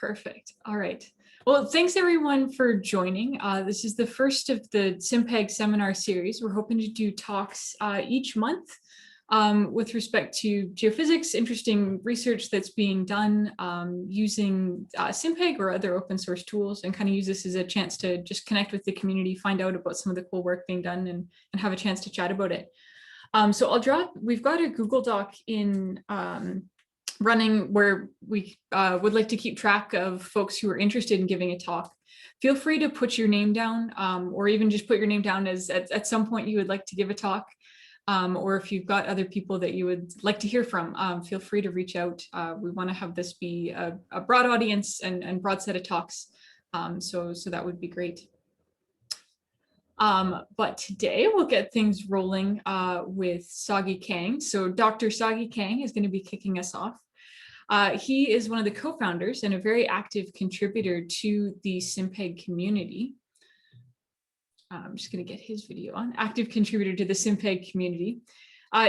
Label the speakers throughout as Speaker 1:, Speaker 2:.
Speaker 1: Perfect. All right. Well, thanks everyone for joining. This is the first of the SimPEG Seminar series. We're hoping to do talks each month with respect to geophysics, interesting research that's being done using SimPEG or other open source tools, and kind of use this as a chance to just connect with the community, find out about some of the cool work being done, and have a chance to chat about it. So we've got a Google Doc in running where we would like to keep track of folks who are interested in giving a talk. Feel free to put your name down or even just put your name down as at some point you would like to give a talk. Or if you've got other people that you would like to hear from, feel free to reach out. We want to have this be a broad audience and broad set of talks. So that would be great. But today we'll get things rolling with Seogi Kang. So Dr. Seogi Kang is going to be kicking us off. He is one of the co-founders and a very active contributor to the SimPEG community. I'm just going to get his video on. Active contributor to the SimPEG community.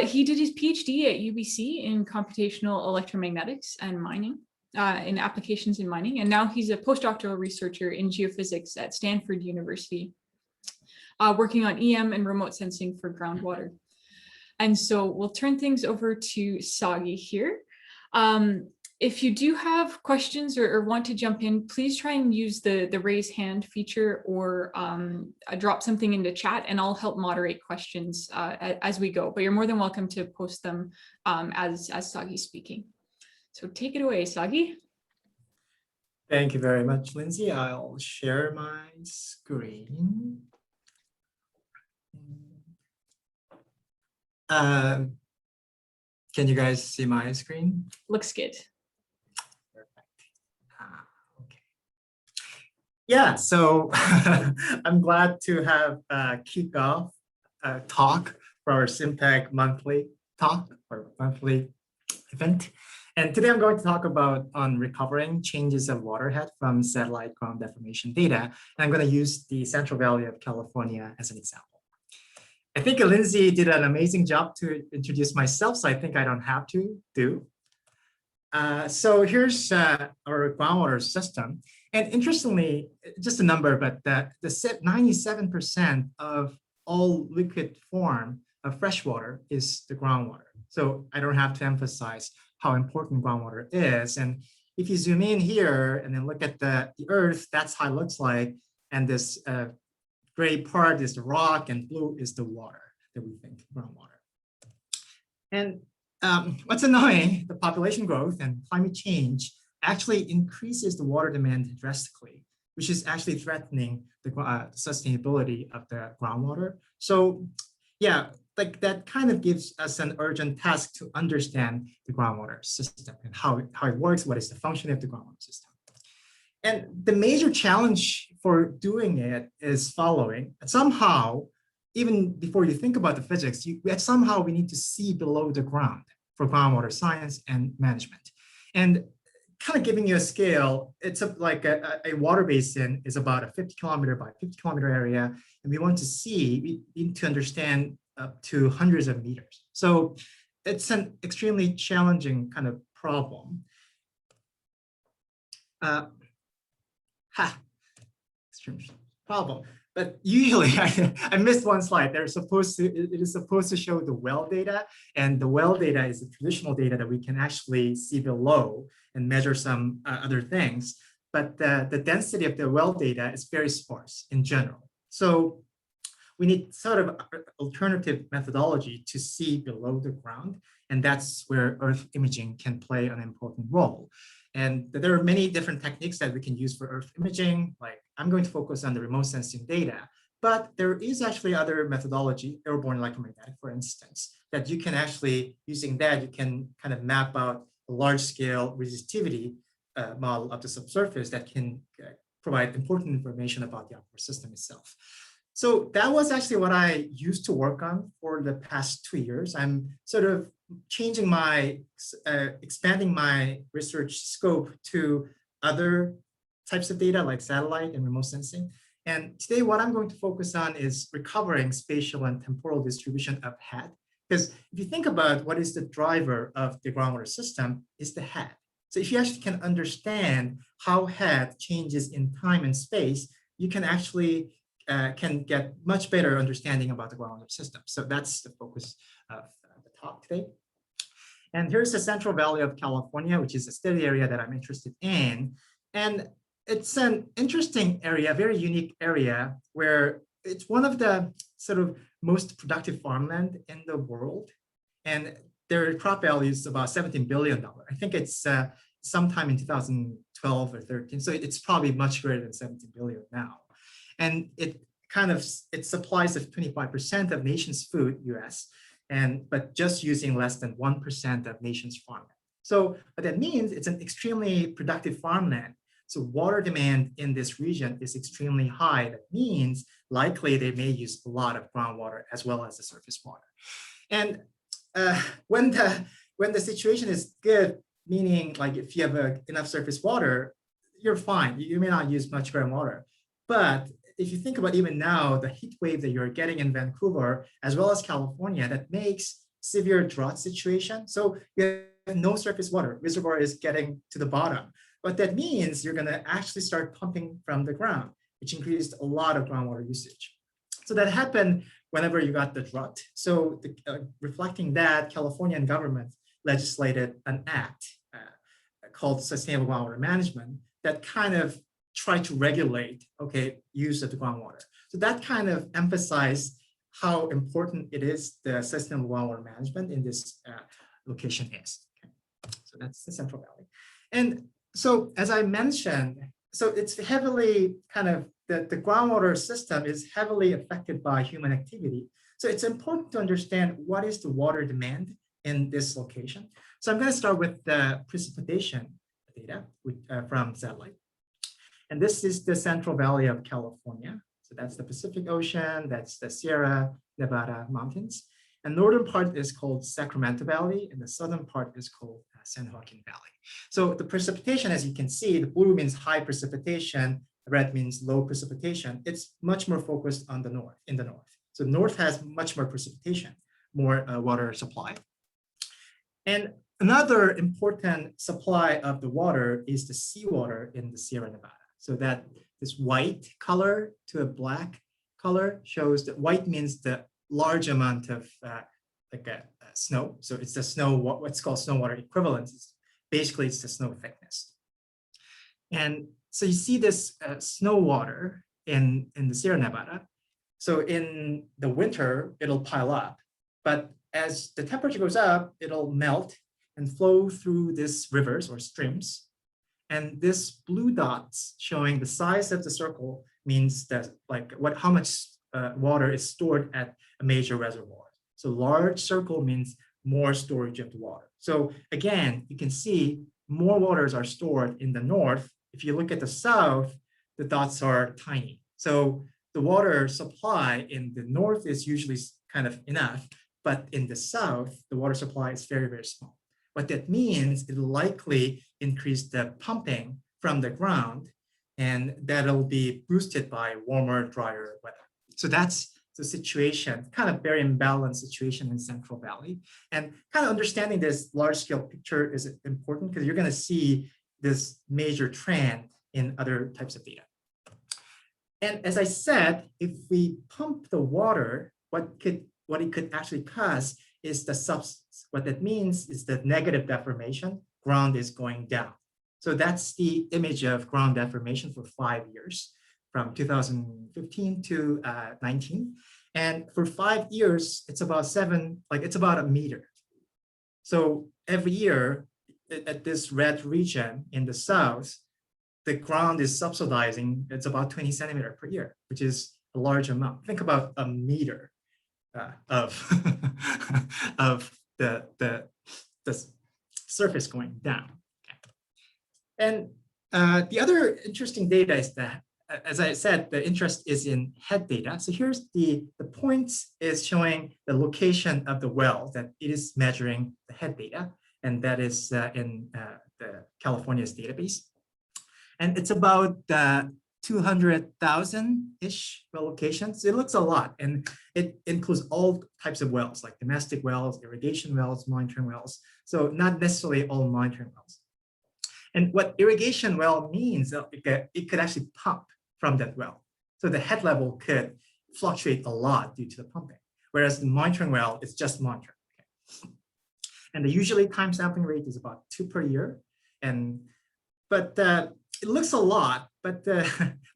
Speaker 1: He did his PhD at UBC in computational electromagnetics and mining, in applications in mining. And now he's a postdoctoral researcher in geophysics at Stanford University, working on EM and remote sensing for groundwater. And so we'll turn things over to Seogi here. If you do have questions or want to jump in, please try and use the raise hand feature or drop something into chat, and I'll help moderate questions as we go. But you're more than welcome to post them as Seogi's speaking. So take it away, Seogi.
Speaker 2: Thank you very much, Lindsay. I'll share my screen. Can you guys see my screen?
Speaker 1: Looks good.
Speaker 2: Perfect. Okay. Yeah, so I'm glad to have kick off a talk for our SimPEG monthly talk or monthly event. And today I'm going to talk about on recovering changes of waterhead from satellite ground deformation data. And I'm going to use the Central Valley of California as an example. I think Lindsay did an amazing job to introduce myself, so I think I don't have to do. So here's our groundwater system. And interestingly, just a number, but the 97% of all liquid form of fresh water is the groundwater. So I don't have to emphasize how important groundwater is. And if you zoom in here and then look at the Earth, that's how it looks like. And this gray part is the rock and blue is the water that we think groundwater. And what's annoying, the population growth and climate change actually increases the water demand drastically, which is actually threatening the sustainability of the groundwater. So yeah, like that kind of gives us an urgent task to understand the groundwater system and how it works, what is the function of the groundwater system. And the major challenge for doing it is following. Somehow, even before you think about the physics, somehow we need to see below the ground for groundwater science and management. And kind of giving you a scale, it's like a water basin is about a 50 kilometer by 50 kilometer area. And we need to understand up to hundreds of meters. So it's an extremely challenging kind of problem. Extreme problem. But usually I missed one slide. It is supposed to show the well data, and the well data is the traditional data that we can actually see below and measure some other things. But the density of the well data is very sparse in general. So we need sort of alternative methodology to see below the ground, and that's where Earth imaging can play an important role. And there are many different techniques that we can use for Earth imaging. Like I'm going to focus on the remote sensing data, but there is actually other methodology, airborne electromagnetic, for instance, that you can actually, using that, you can kind of map out a large scale resistivity model of the subsurface that can provide important information about the aquifer system itself. So that was actually what I used to work on for the past 2 years. I'm sort of changing expanding my research scope to other types of data like satellite and remote sensing. And today what I'm going to focus on is recovering spatial and temporal distribution of head. Because if you think about what is the driver of the groundwater system, is the head. So if you actually can understand how head changes in time and space, you can actually can get much better understanding about the groundwater system. So that's the focus of the talk today. And here's the Central Valley of California, which is a study area that I'm interested in. And it's an interesting area, very unique area, where it's one of the sort of most productive farmland in the world. And their crop value is about $17 billion. I think it's sometime in 2012 or 13. So it's probably much greater than 17 billion now. And it supplies of 25% of nation's food, US, but just using less than 1% of nation's farmland. So what that means, it's an extremely productive farmland. So water demand in this region is extremely high. That means likely they may use a lot of groundwater as well as the surface water. And when the situation is good, meaning like if you have enough surface water, you're fine. You may not use much groundwater. But if you think about even now, the heat wave that you're getting in Vancouver, as well as California, that makes severe drought situation. So you have no surface water. Reservoir is getting to the bottom. What that means, you're going to actually start pumping from the ground, which increased a lot of groundwater usage. So that happened whenever you got the drought. So reflecting that, Californian government legislated an act called Sustainable Groundwater Management that kind of tried to regulate, use of the groundwater. So that kind of emphasized how important it is the sustainable groundwater management in this location is. Okay. So that's the Central Valley. And so as I mentioned, so it's heavily the groundwater system is heavily affected by human activity. So it's important to understand what is the water demand in this location. So I'm going to start with the precipitation data from satellite. And this is the Central Valley of California. So that's the Pacific Ocean, that's the Sierra Nevada mountains. And northern part is called Sacramento Valley, and the southern part is called San Joaquin Valley. So the precipitation, as you can see, the blue means high precipitation, red means low precipitation. It's much more focused on the north, in the north. So north has much more precipitation, more water supply. And another important supply of the water is the seawater in the Sierra Nevada. So that this white color to a black color shows that white means the large amount of snow. So it's the snow, what's called snow water equivalence. Basically, it's the snow thickness. And so you see this snow water in the Sierra Nevada. So in the winter, it'll pile up. But as the temperature goes up, it'll melt and flow through these rivers or streams. And this blue dots showing the size of the circle means that how much water is stored at a major reservoir. So large circle means more storage of the water. So again, you can see more waters are stored in the north. If you look at the south, the dots are tiny. So the water supply in the north is usually kind of enough, but in the south, the water supply is very, very small. What that means, it'll likely increase the pumping from the ground, and that'll be boosted by warmer, drier weather. So that's the situation, kind of very imbalanced situation in Central Valley. And kind of understanding this large-scale picture is important because you're going to see this major trend in other types of data. And as I said, if we pump the water, what it could actually cause is the substance. What that means is the negative deformation, ground is going down. So that's the image of ground deformation for 5 years, from 2015 to 19. And for 5 years, it's about a meter. So every year at this red region in the south, the ground is subsidizing, it's about 20 centimeters per year, which is a large amount. Think about a meter of the surface going down. And the other interesting data is that, as I said, the interest is in head data. So here's the points is showing the location of the well that it is measuring the head data, and that is in the California's database. And it's about 200,000-ish well locations. It looks a lot, and it includes all types of wells, like domestic wells, irrigation wells, monitoring wells. So not necessarily all monitoring wells. And what irrigation well means, it could actually pump from that well. So the head level could fluctuate a lot due to the pumping. Whereas the monitoring well, it's just monitoring. Okay. And the usually time sampling rate is about 2 per year. But it looks a lot, but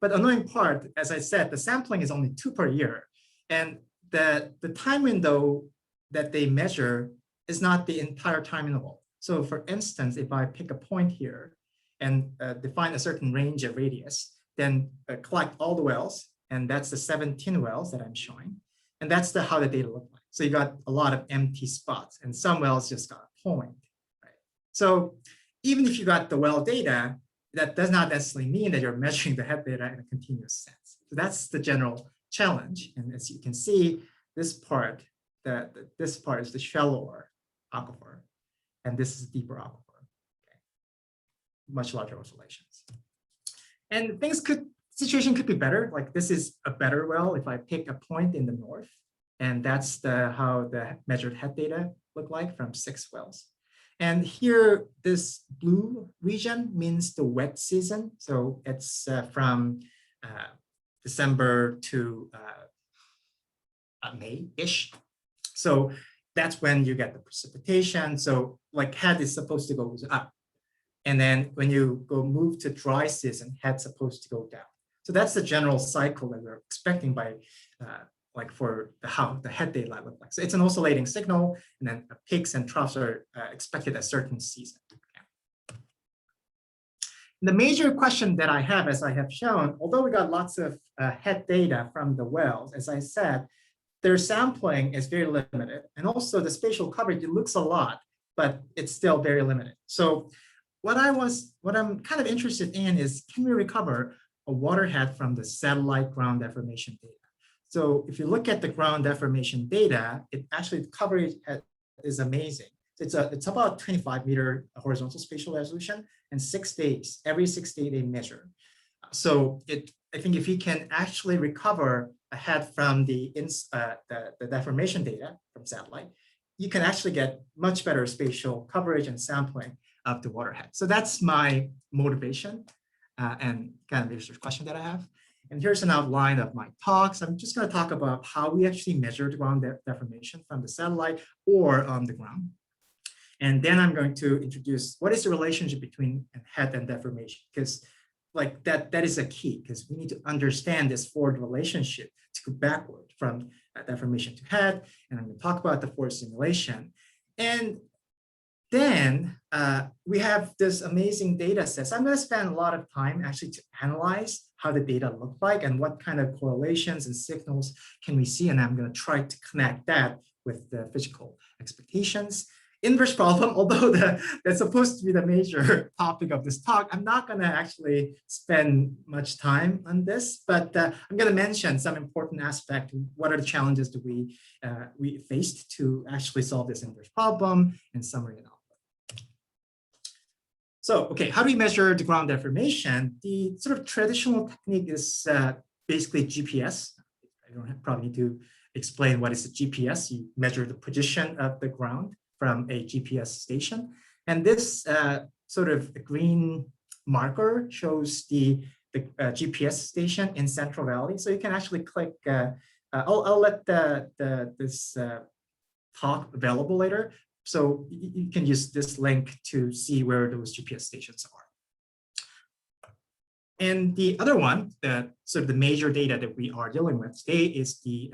Speaker 2: but annoying part, as I said, the sampling is only 2 per year. And the time window that they measure is not the entire time interval. So for instance, if I pick a point here and define a certain range of radius, then collect all the wells, and that's the 17 wells that I'm showing. And that's how the data look like. So you got a lot of empty spots, and some wells just got a point. Right? So even if you got the well data, that does not necessarily mean that you're measuring the head data in a continuous sense. So that's the general challenge. And as you can see, this part is the shallower aquifer, and this is deeper aquifer. Okay. Much larger oscillations. And situation could be better. Like this is a better well if I pick a point in the north, and that's how the measured head data look like from 6 wells. And here, this blue region means the wet season. So it's from December to May-ish. So that's when you get the precipitation. So like head is supposed to go up. And then when you move to dry season, head's supposed to go down. So that's the general cycle that we're expecting by like for how the head data look like. So it's an oscillating signal, and then peaks and troughs are expected at certain season. Okay. The major question that I have, as I have shown, although we got lots of head data from the wells, as I said, their sampling is very limited. And also the spatial coverage, it looks a lot, but it's still very limited. So what I'm kind of interested in is, can we recover a water head from the satellite ground deformation data? So if you look at the ground deformation data, it actually coverage is amazing. It's about 25-meter horizontal spatial resolution, and 6 days, every 6 days they measure. So I think if you can actually recover a head from the deformation data from satellite, you can actually get much better spatial coverage and sampling of the water head. So that's my motivation and kind of the research question that I have. And here's an outline of my talks. I'm just going to talk about how we actually measure the ground deformation from the satellite or on the ground. And then I'm going to introduce what is the relationship between head and deformation, because like that is a key, because we need to understand this forward relationship to go backward from deformation to head. And I'm going to talk about the forward simulation. And then we have this amazing data set. So I'm going to spend a lot of time actually to analyze how the data look like and what kind of correlations and signals can we see. And I'm going to try to connect that with the physical expectations. Inverse problem, although that's supposed to be the major topic of this talk, I'm not going to actually spend much time on this, but I'm going to mention some important aspect. What are the challenges that we faced to actually solve this inverse problem in summary and output. So, okay, how do we measure the ground deformation? The sort of traditional technique is basically GPS. I don't probably need to explain what is a GPS. You measure the position of the ground from a GPS station. And this sort of green marker shows the GPS station in Central Valley. So you can actually click, I'll let this talk available later. So you can use this link to see where those GPS stations are. And the other one, the sort of the major data that we are dealing with today is the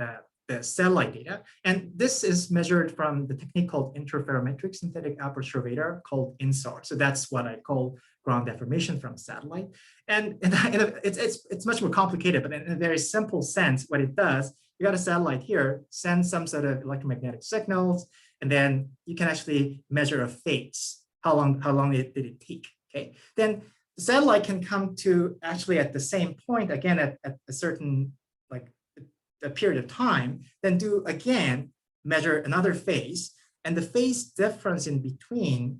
Speaker 2: satellite data. And this is measured from the technique called interferometric synthetic aperture radar called INSAR. So that's what I call ground deformation from satellite. And it's much more complicated, but in a very simple sense, what it does, you got a satellite here, send some sort of electromagnetic signals, and then you can actually measure a phase. How long did it take? Okay. Then the satellite can come to actually at the same point again at a certain a period of time, then do again measure another phase, and the phase difference in between.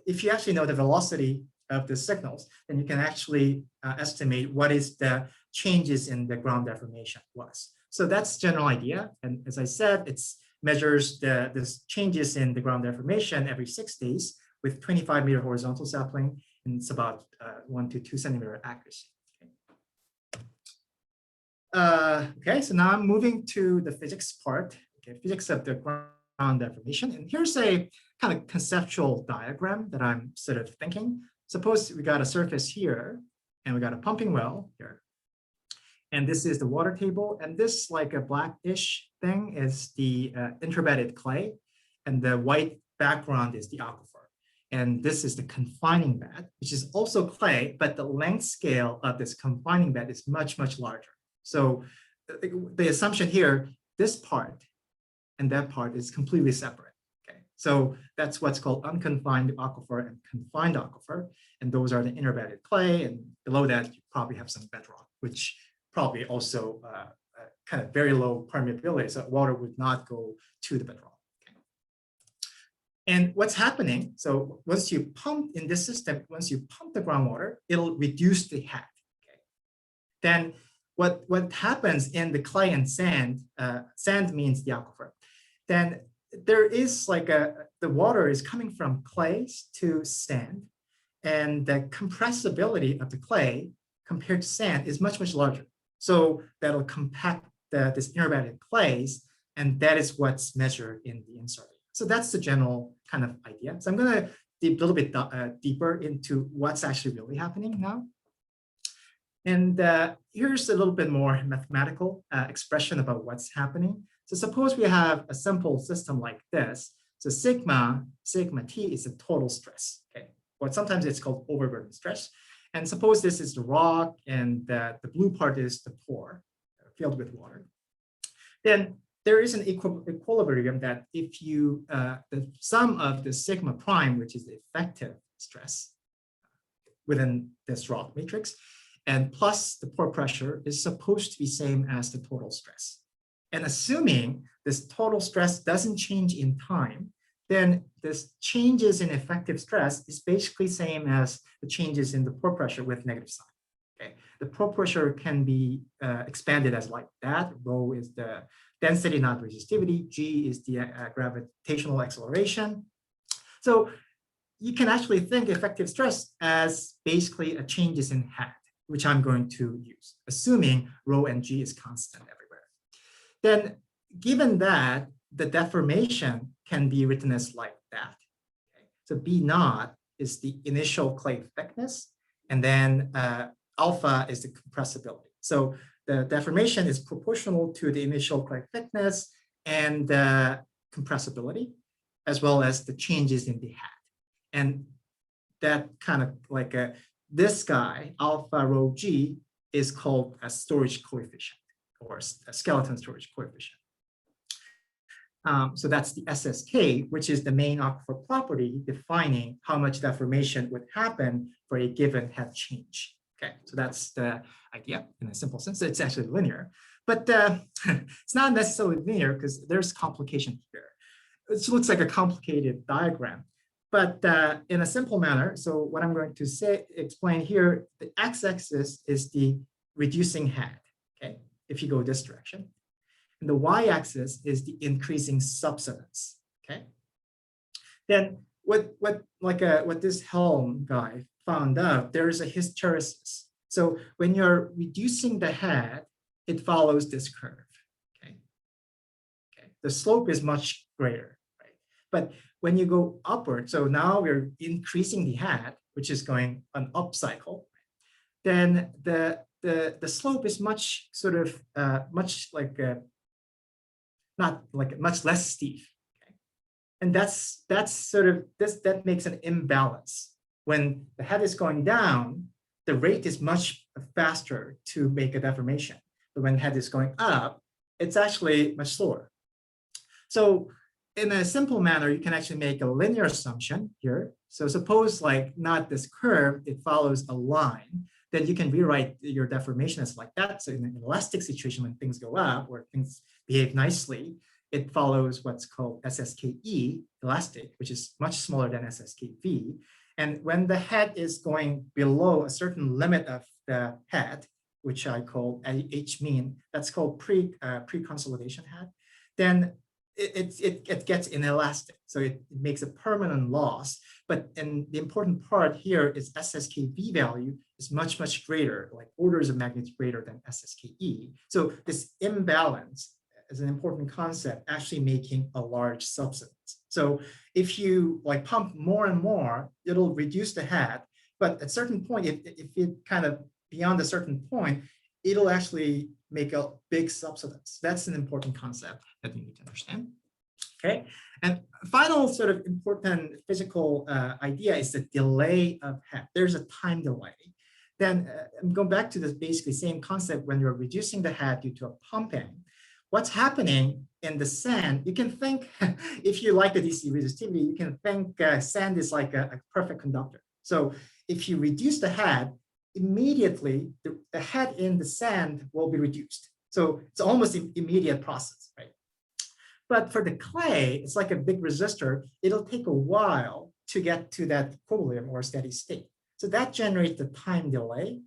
Speaker 2: If you actually know the velocity of the signals, then you can actually estimate what is the changes in the ground deformation was. So that's the general idea. And as I said, it measures the changes in the ground deformation every 6 days, with 25-meter horizontal sapling, and it's about 1 to 2 centimeter accuracy. Okay, so now I'm moving to the physics part. Okay, physics of the ground deformation. And here's a kind of conceptual diagram that I'm sort of thinking. Suppose we got a surface here, and we got a pumping well here. And this is the water table. And this, like a blackish thing, is the interbedded clay. And the white background is the aquifer. And this is the confining bed, which is also clay, but the length scale of this confining bed is much, much larger. So the assumption here, this part and that part is completely separate. Okay, so that's what's called unconfined aquifer and confined aquifer. And those are the interbedded clay. And below that, you probably have some bedrock, which probably also kind of very low permeability. So water would not go to the bedrock. Okay. And what's happening, so once you pump in this system, once you pump the groundwater, it'll reduce the head. Okay. Then what happens in the clay and sand, sand means the aquifer, then there is like the water is coming from clays to sand, and the compressibility of the clay compared to sand is much, much larger. So that'll compact this interbedded clays, and that is what's measured in the insert. So that's the general kind of idea. So I'm going to dig a little bit deeper into what's actually really happening now. And here's a little bit more mathematical expression about what's happening. So suppose we have a simple system like this. So sigma t is the total stress. Okay, but sometimes it's called overburden stress. And suppose this is the rock, and the blue part is the pore filled with water. Then there is an equilibrium that if you the sum of the sigma prime, which is the effective stress within this rock matrix, and plus the pore pressure is supposed to be same as the total stress. And assuming this total stress doesn't change in time, then this changes in effective stress is basically same as the changes in the pore pressure with negative sign. Okay, the pore pressure can be expanded as like that. Rho is the density, not resistivity. G is the gravitational acceleration. So you can actually think effective stress as basically a changes in head, which I'm going to use, assuming rho and G is constant everywhere. Then given that, the deformation can be written as like that. Okay. So B naught is the initial clay thickness, and then alpha is the compressibility. So the deformation is proportional to the initial clay thickness and compressibility, as well as the changes in the head. And that kind of like this guy, alpha rho G, is called a storage coefficient or a skeleton storage coefficient. So that's the SSK, which is the main aquifer property defining how much deformation would happen for a given head change. Okay, so that's the idea in a simple sense. It's actually linear, but it's not necessarily linear because there's complication here. It looks like a complicated diagram, but in a simple manner. So what I'm going to explain here, the x-axis is the reducing head. Okay, if you go this direction. And the y-axis is the increasing subsidence. Okay. Then what this Helm guy found out, there is a hysteresis. So when you're reducing the head, it follows this curve. Okay. Okay. The slope is much greater, right? But when you go upward, so now we're increasing the head, which is going an up cycle, then the slope is much sort of much like not like much less steep. Okay? And that's sort of that makes an imbalance. When the head is going down, the rate is much faster to make a deformation. But when the head is going up, it's actually much slower. So in a simple manner, you can actually make a linear assumption here. So suppose like not this curve, it follows a line, then you can rewrite your deformation as like that. So in an elastic situation, when things go up or things behave nicely, it follows what's called SSKE, elastic, which is much smaller than SSKV. And when the head is going below a certain limit of the head, which I call H mean, that's called pre-consolidation head, then it gets inelastic. So it makes a permanent loss. And the important part here is SSKV value is much, much greater, like orders of magnitude greater than SSKE. So this imbalance is an important concept, actually making a large subsidence. So if you like pump more and more, it'll reduce the head. But at a certain point, if it kind of beyond a certain point, it'll actually make a big subsidence. That's an important concept that you need to understand. Okay, and final sort of important physical idea is the delay of head. There's a time delay. Then I'm going back to this basically same concept when you're reducing the head due to a pumping. What's happening in the sand, you can think, if you like the DC resistivity, you can think sand is like a perfect conductor. So if you reduce the head, immediately the head in the sand will be reduced. So it's almost an immediate process, right? But for the clay, it's like a big resistor. It'll take a while to get to that equilibrium or steady state. So that generates the time delay.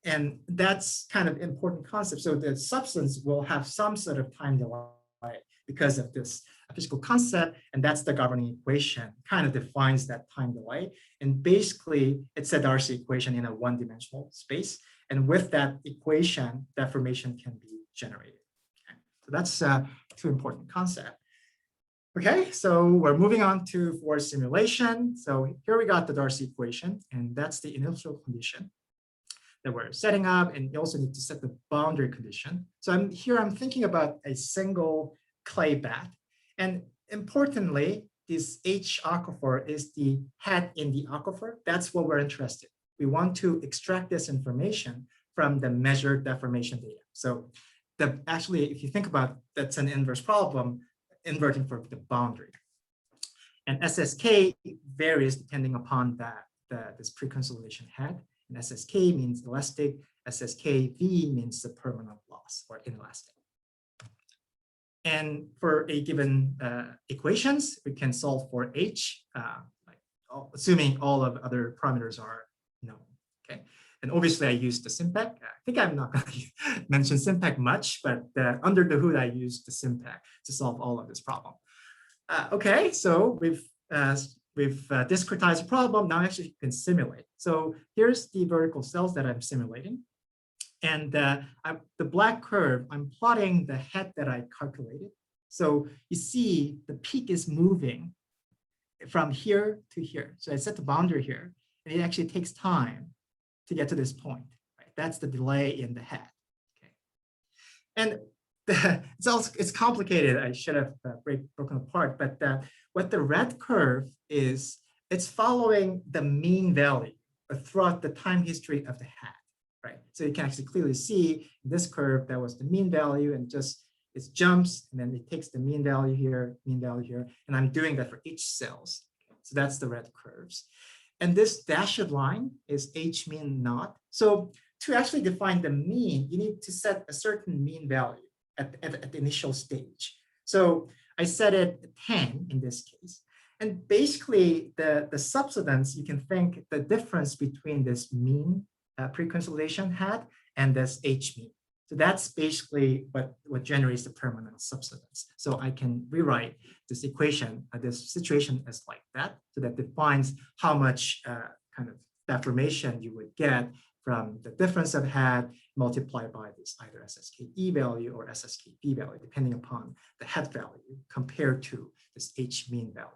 Speaker 2: And that's kind of important concept. So the substance will have some sort of time delay because of this physical concept. And that's the governing equation, kind of defines that time delay. And basically, it's a Darcy equation in a one-dimensional space. And with that equation, deformation can be generated. Okay. So that's two important concepts. Okay, so we're moving on to for simulation. So here we got the Darcy equation, and that's the initial condition that we're setting up, and you also need to set the boundary condition. So I'm thinking about a single clay bed, and importantly, this H aquifer is the head in the aquifer. That's what we're interested in. We want to extract this information from the measured deformation data. So actually, if you think about that's an inverse problem, inverting for the boundary. And SSK varies depending upon this pre-consolidation head. And SSK means elastic, SSKV means the permanent loss or inelastic. And for a given equations, we can solve for H, assuming all of other parameters are known. Okay. And obviously I used the SimPEG. I think I'm not going to mention SimPEG much, but under the hood, I used the SimPEG to solve all of this problem. Okay, so we've discretized the problem. Now actually you can simulate. So here's the vertical cells that I'm simulating. And the black curve, I'm plotting the head that I calculated. So you see the peak is moving from here to here. So I set the boundary here, and it actually takes time to get to this point. Right? That's the delay in the head. Okay. And it's complicated. I should have broken apart, but what the red curve is, it's following the mean value throughout the time history of the head, right? So you can actually clearly see this curve, that was the mean value, and it jumps, and then it takes the mean value here, and I'm doing that for each cells. So that's the red curves. And this dashed line is H mean naught. So to actually define the mean, you need to set a certain mean value at the initial stage. So I set it 10 in this case. And basically the subsidence, you can think the difference between this mean pre-consolidation head and this H mean. So that's basically what generates the permanent subsidence. So I can rewrite this equation, this situation as like that. So that defines how much kind of deformation you would get from the difference of head multiplied by this either SSKE value or SSKB value, depending upon the head value compared to this H mean value.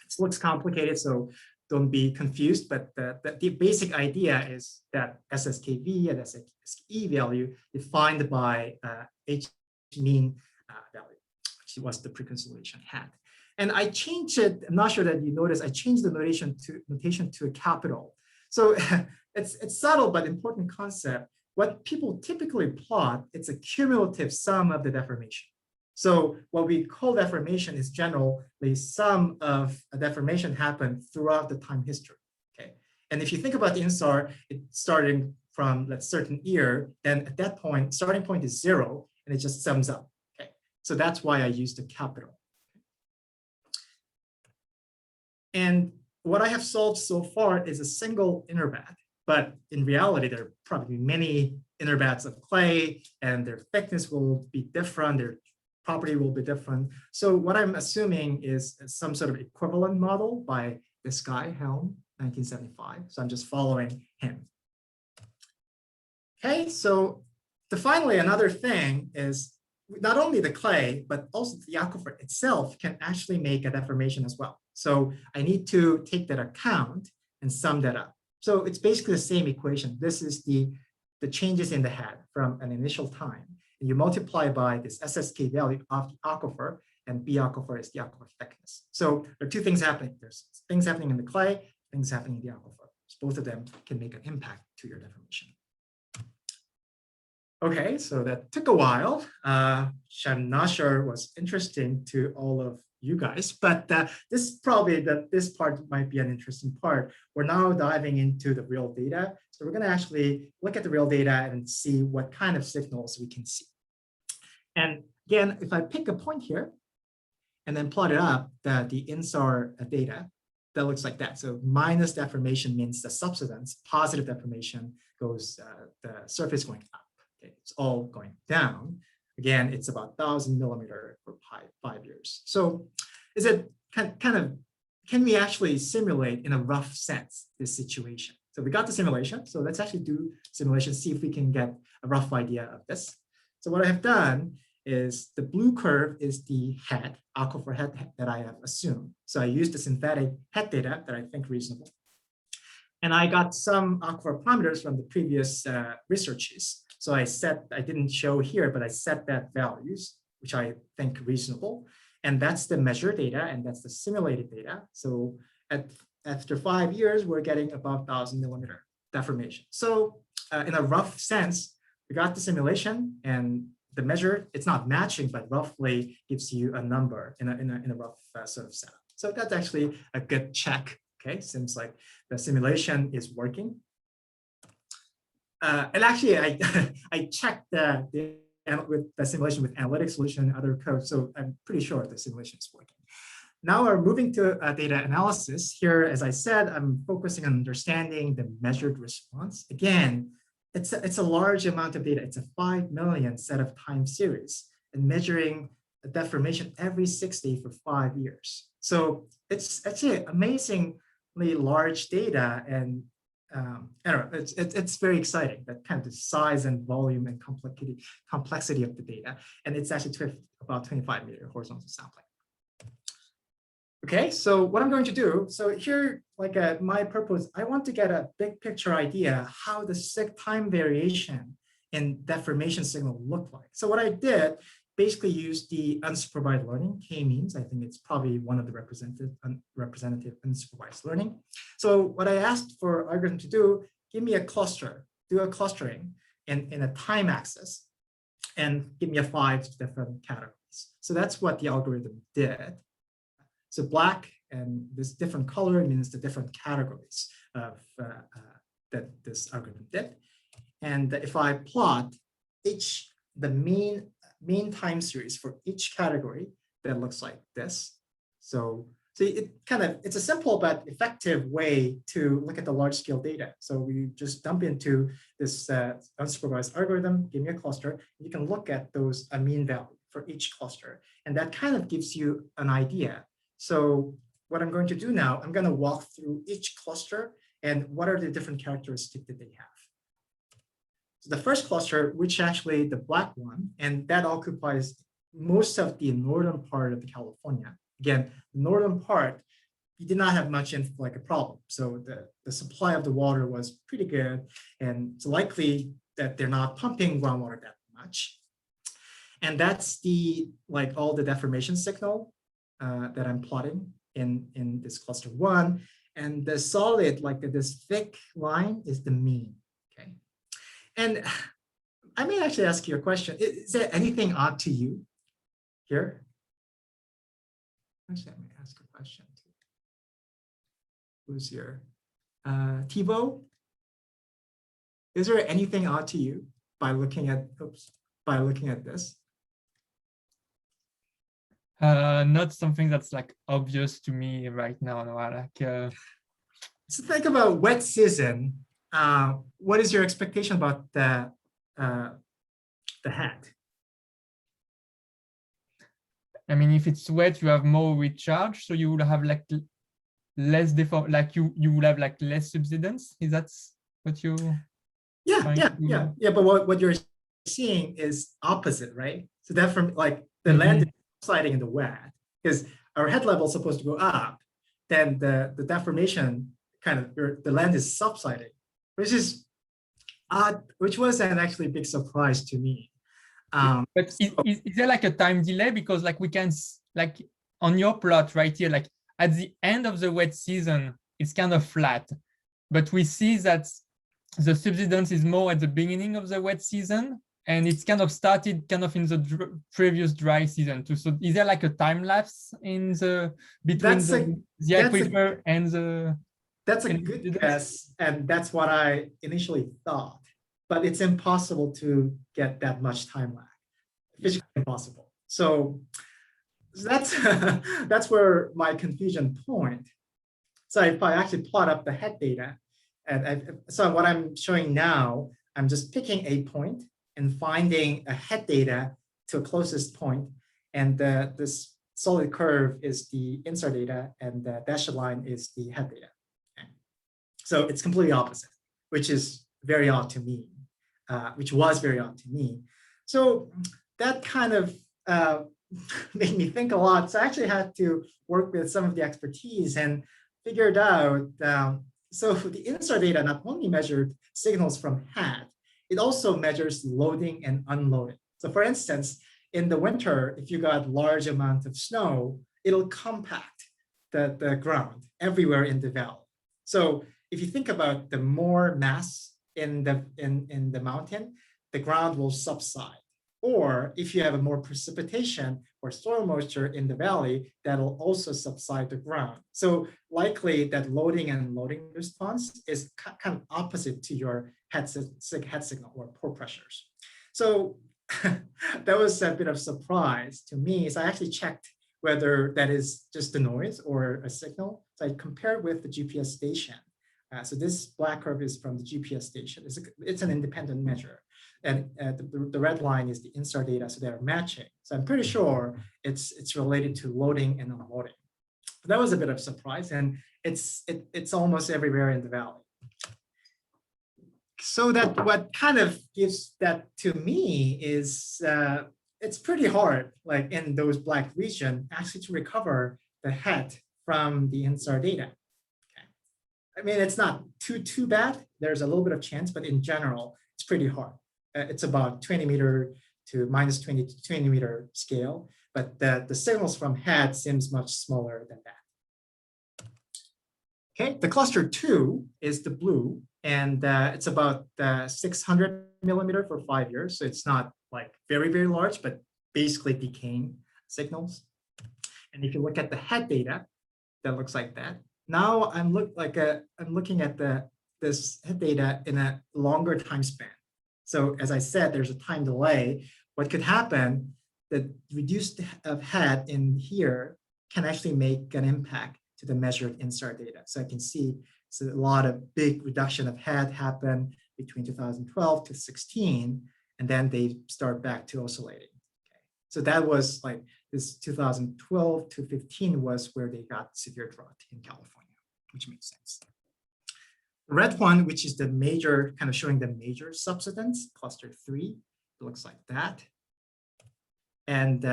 Speaker 2: It looks complicated, so don't be confused, but the basic idea is that SSKV and SSKE value defined by H mean value, which was the pre-consolidation head. And I changed it, I'm not sure that you noticed, I changed the notation to a capital. So it's subtle but important concept. What people typically plot, it's a cumulative sum of the deformation. So what we call deformation is generally sum of a deformation happened throughout the time history. Okay, and if you think about the INSAR, it's starting from a certain year, then at that point, starting point is 0, and it just sums up. Okay, so that's why I used the capital. And what I have solved so far is a single inner bed, but in reality, there are probably many inner beds of clay, and their thickness will be different. Their property will be different. So what I'm assuming is some sort of equivalent model by this guy, Helm, 1975. So I'm just following him. Okay, so finally, another thing is not only the clay, but also the aquifer itself can actually make a deformation as well. So I need to take that account and sum that up. So it's basically the same equation. This is the changes in the head from an initial time. And you multiply by this SSK value of the aquifer, and B aquifer is the aquifer thickness. So there are two things happening. There's things happening in the clay, things happening in the aquifer. So both of them can make an impact to your deformation. Okay, so that took a while, which I'm not sure was interesting to all of you guys, but this part might be an interesting part. We're now diving into the real data. So we're going to actually look at the real data and see what kind of signals we can see. And again, if I pick a point here and then plot it up, the INSAR data, that looks like that. So minus deformation means the subsidence, positive deformation goes, the surface going up. Okay, it's all going down. Again, it's about 1,000 millimeter for 5 years. So is it can we actually simulate in a rough sense this situation? So we got the simulation. So let's actually do simulation, see if we can get a rough idea of this. So what I have done is the blue curve is the head, aquifer head that I have assumed. So I used the synthetic head data that I think reasonable. And I got some aquifer parameters from the previous researches. So I didn't show here, but I set that values, which I think reasonable. And that's the measured data, and that's the simulated data. So after 5 years, we're getting above 1,000 millimeter deformation. So in a rough sense, we got the simulation, and the measure, it's not matching, but roughly gives you a number in a rough sort of setup. So that's actually a good check. Okay, seems like the simulation is working. And actually, I checked with the simulation with analytic solution and other code, so I'm pretty sure the simulation is working. Now we're moving to data analysis. Here, as I said, I'm focusing on understanding the measured response. Again, it's a large amount of data. It's a 5 million set of time series, and measuring a deformation every 6 days for 5 years. So it's actually amazingly large data, and I don't know, it's very exciting, that kind of the size and volume and complexity of the data. And it's actually about 25 meter horizontal sampling. Okay, so what I'm going to do, so here, like my purpose, I want to get a big picture idea how the time variation in deformation signal look like. So what I did, basically used the unsupervised learning, k-means. I think it's probably one of the representative unsupervised learning. So what I asked for algorithm to do, give me a cluster, do a clustering in a time axis, and give me 5 different categories. So that's what the algorithm did. So black and this different color means the different categories of that this algorithm did. And if I plot the mean time series for each category, that looks like this. So it's a simple but effective way to look at the large scale data. So we just dump into this unsupervised algorithm, give me a cluster, you can look at those mean value for each cluster. And that kind of gives you an idea. So what I'm going to do now, I'm going to walk through each cluster and what are the different characteristics that they have. So the first cluster, which actually the black one, and that occupies most of the northern part of California. Again, the northern part, you did not have much like a problem. So the supply of the water was pretty good, and it's likely that they're not pumping groundwater that much. And that's all the deformation signal that I'm plotting in this cluster 1. And the solid, this thick line, is the mean. Okay. And I may actually ask you a question. Is there anything odd to you here? Actually, I may ask a question too. Who's here? Thibaut? Is there anything odd to you by looking at this?
Speaker 3: Not something that's obvious to me right now. No,
Speaker 2: So think about wet season. What is your expectation about the head?
Speaker 3: I mean, if it's wet, you have more recharge, so you will have like less deform, like you will have like less subsidence. Is that what you?
Speaker 2: Yeah. But what you're seeing is opposite, right? So that from like the
Speaker 3: Mm-hmm.
Speaker 2: land is sliding in the wet because our head level is supposed to go up, then the deformation kind of the land is subsiding, which is odd, which was an actually big surprise to me.
Speaker 3: But is there like a time delay? Because like we can like on your plot right here, like at the end of the wet season, it's kind of flat, but we see that the subsidence is more at the beginning of the wet season, and it's kind of started kind of in the previous dry season too. So is there like a time lapse in the between the aquifer and the?
Speaker 2: That's a good guess, and that's what I initially thought. But it's impossible to get that much time lag. Physically impossible. So that's that's where my confusion point. So if I actually plot up the head data, so what I'm showing now, I'm just picking a point and finding a head data to a closest point, and this solid curve is the insert data, and the dashed line is the head data. Okay. So it's completely opposite, which is very odd to me, which was very odd to me. So that kind of made me think a lot. So I actually had to work with some of the expertise and figured out, so the insert data not only measured signals from head, it also measures loading and unloading. So for instance, in the winter, if you got large amount of snow, it'll compact the ground everywhere in the valley. So if you think about the more mass in the mountain, the ground will subside. Or if you have a more precipitation or soil moisture in the valley, that'll also subside the ground. So likely that loading and unloading response is kind of opposite to your head signal or pore pressures. So that was a bit of surprise to me. So I actually checked whether that is just a noise or a signal. So I compared with the GPS station. So this black curve is from the GPS station. It's an independent measure. And the red line is the insert data, so they're matching. So I'm pretty sure it's related to loading and unloading. But that was a bit of surprise, and it's almost everywhere in the valley. So that what kind of gives that to me is it's pretty hard, like in those black region, actually to recover the head from the insert data. Okay. I mean, it's not too bad. There's a little bit of chance, but in general, it's pretty hard. It's about 20 meter to minus 20 to 20 meter scale, but the signals from head seems much smaller than that. Okay, the cluster 2 is the blue, and it's about 600 millimeter for 5 years. So it's not like very, very large, but basically decaying signals. And if you look at the head data, that looks like that. Now I'm looking at this head data in a longer time span. So as I said, there's a time delay. What could happen, the reduced of head in here can actually make an impact to the measured insert data. So I can see so a lot of big reduction of head happen between 2012 to 16, and then they start back to oscillating. Okay. So that was like this 2012 to 15 was where they got severe drought in California, which makes sense. The red one, which is the major, kind of showing the major subsidence, cluster 3, it looks like that. And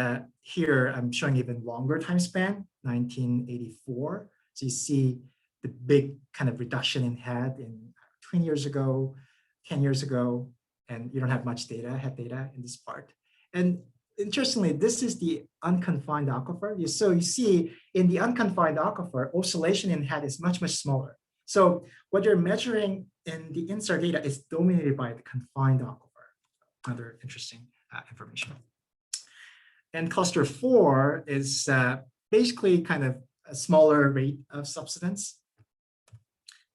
Speaker 2: here I'm showing even longer time span, 1984. So you see the big kind of reduction in head in 20 years ago, 10 years ago, and you don't have much data, head data in this part. And interestingly, this is the unconfined aquifer. So you see in the unconfined aquifer, oscillation in head is much, much smaller. So what you're measuring in the insert data is dominated by the confined aquifer. Another interesting information. And cluster 4 is basically kind of a smaller rate of subsidence.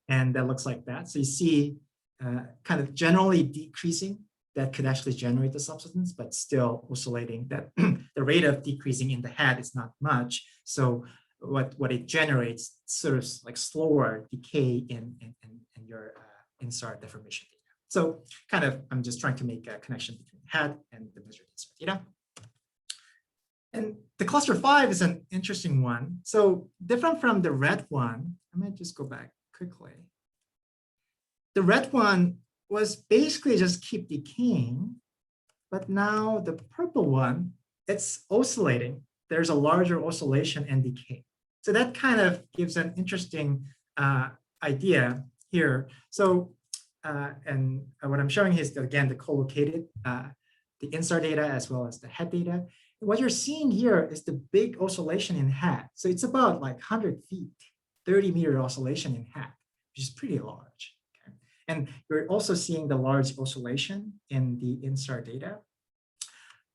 Speaker 2: And that looks like that. So you see kind of generally decreasing that could actually generate the subsidence, but still oscillating. That the rate of decreasing in the head is not much. So what it generates sort of like slower decay in your insert deformation data. So kind of, I'm just trying to make a connection between head and the measured insert data. And the cluster 5 is an interesting one. So different from the red one, I might just go back quickly. The red one was basically just keep decaying, but now the purple one, it's oscillating. There's a larger oscillation and decay. So that kind of gives an interesting idea here. So, and what I'm showing is, again, the co-located, the INSAR data as well as the head data. What you're seeing here is the big oscillation in head. So it's about like 100 feet, 30-meter oscillation in head, which is pretty large. Okay? And you're also seeing the large oscillation in the INSAR data.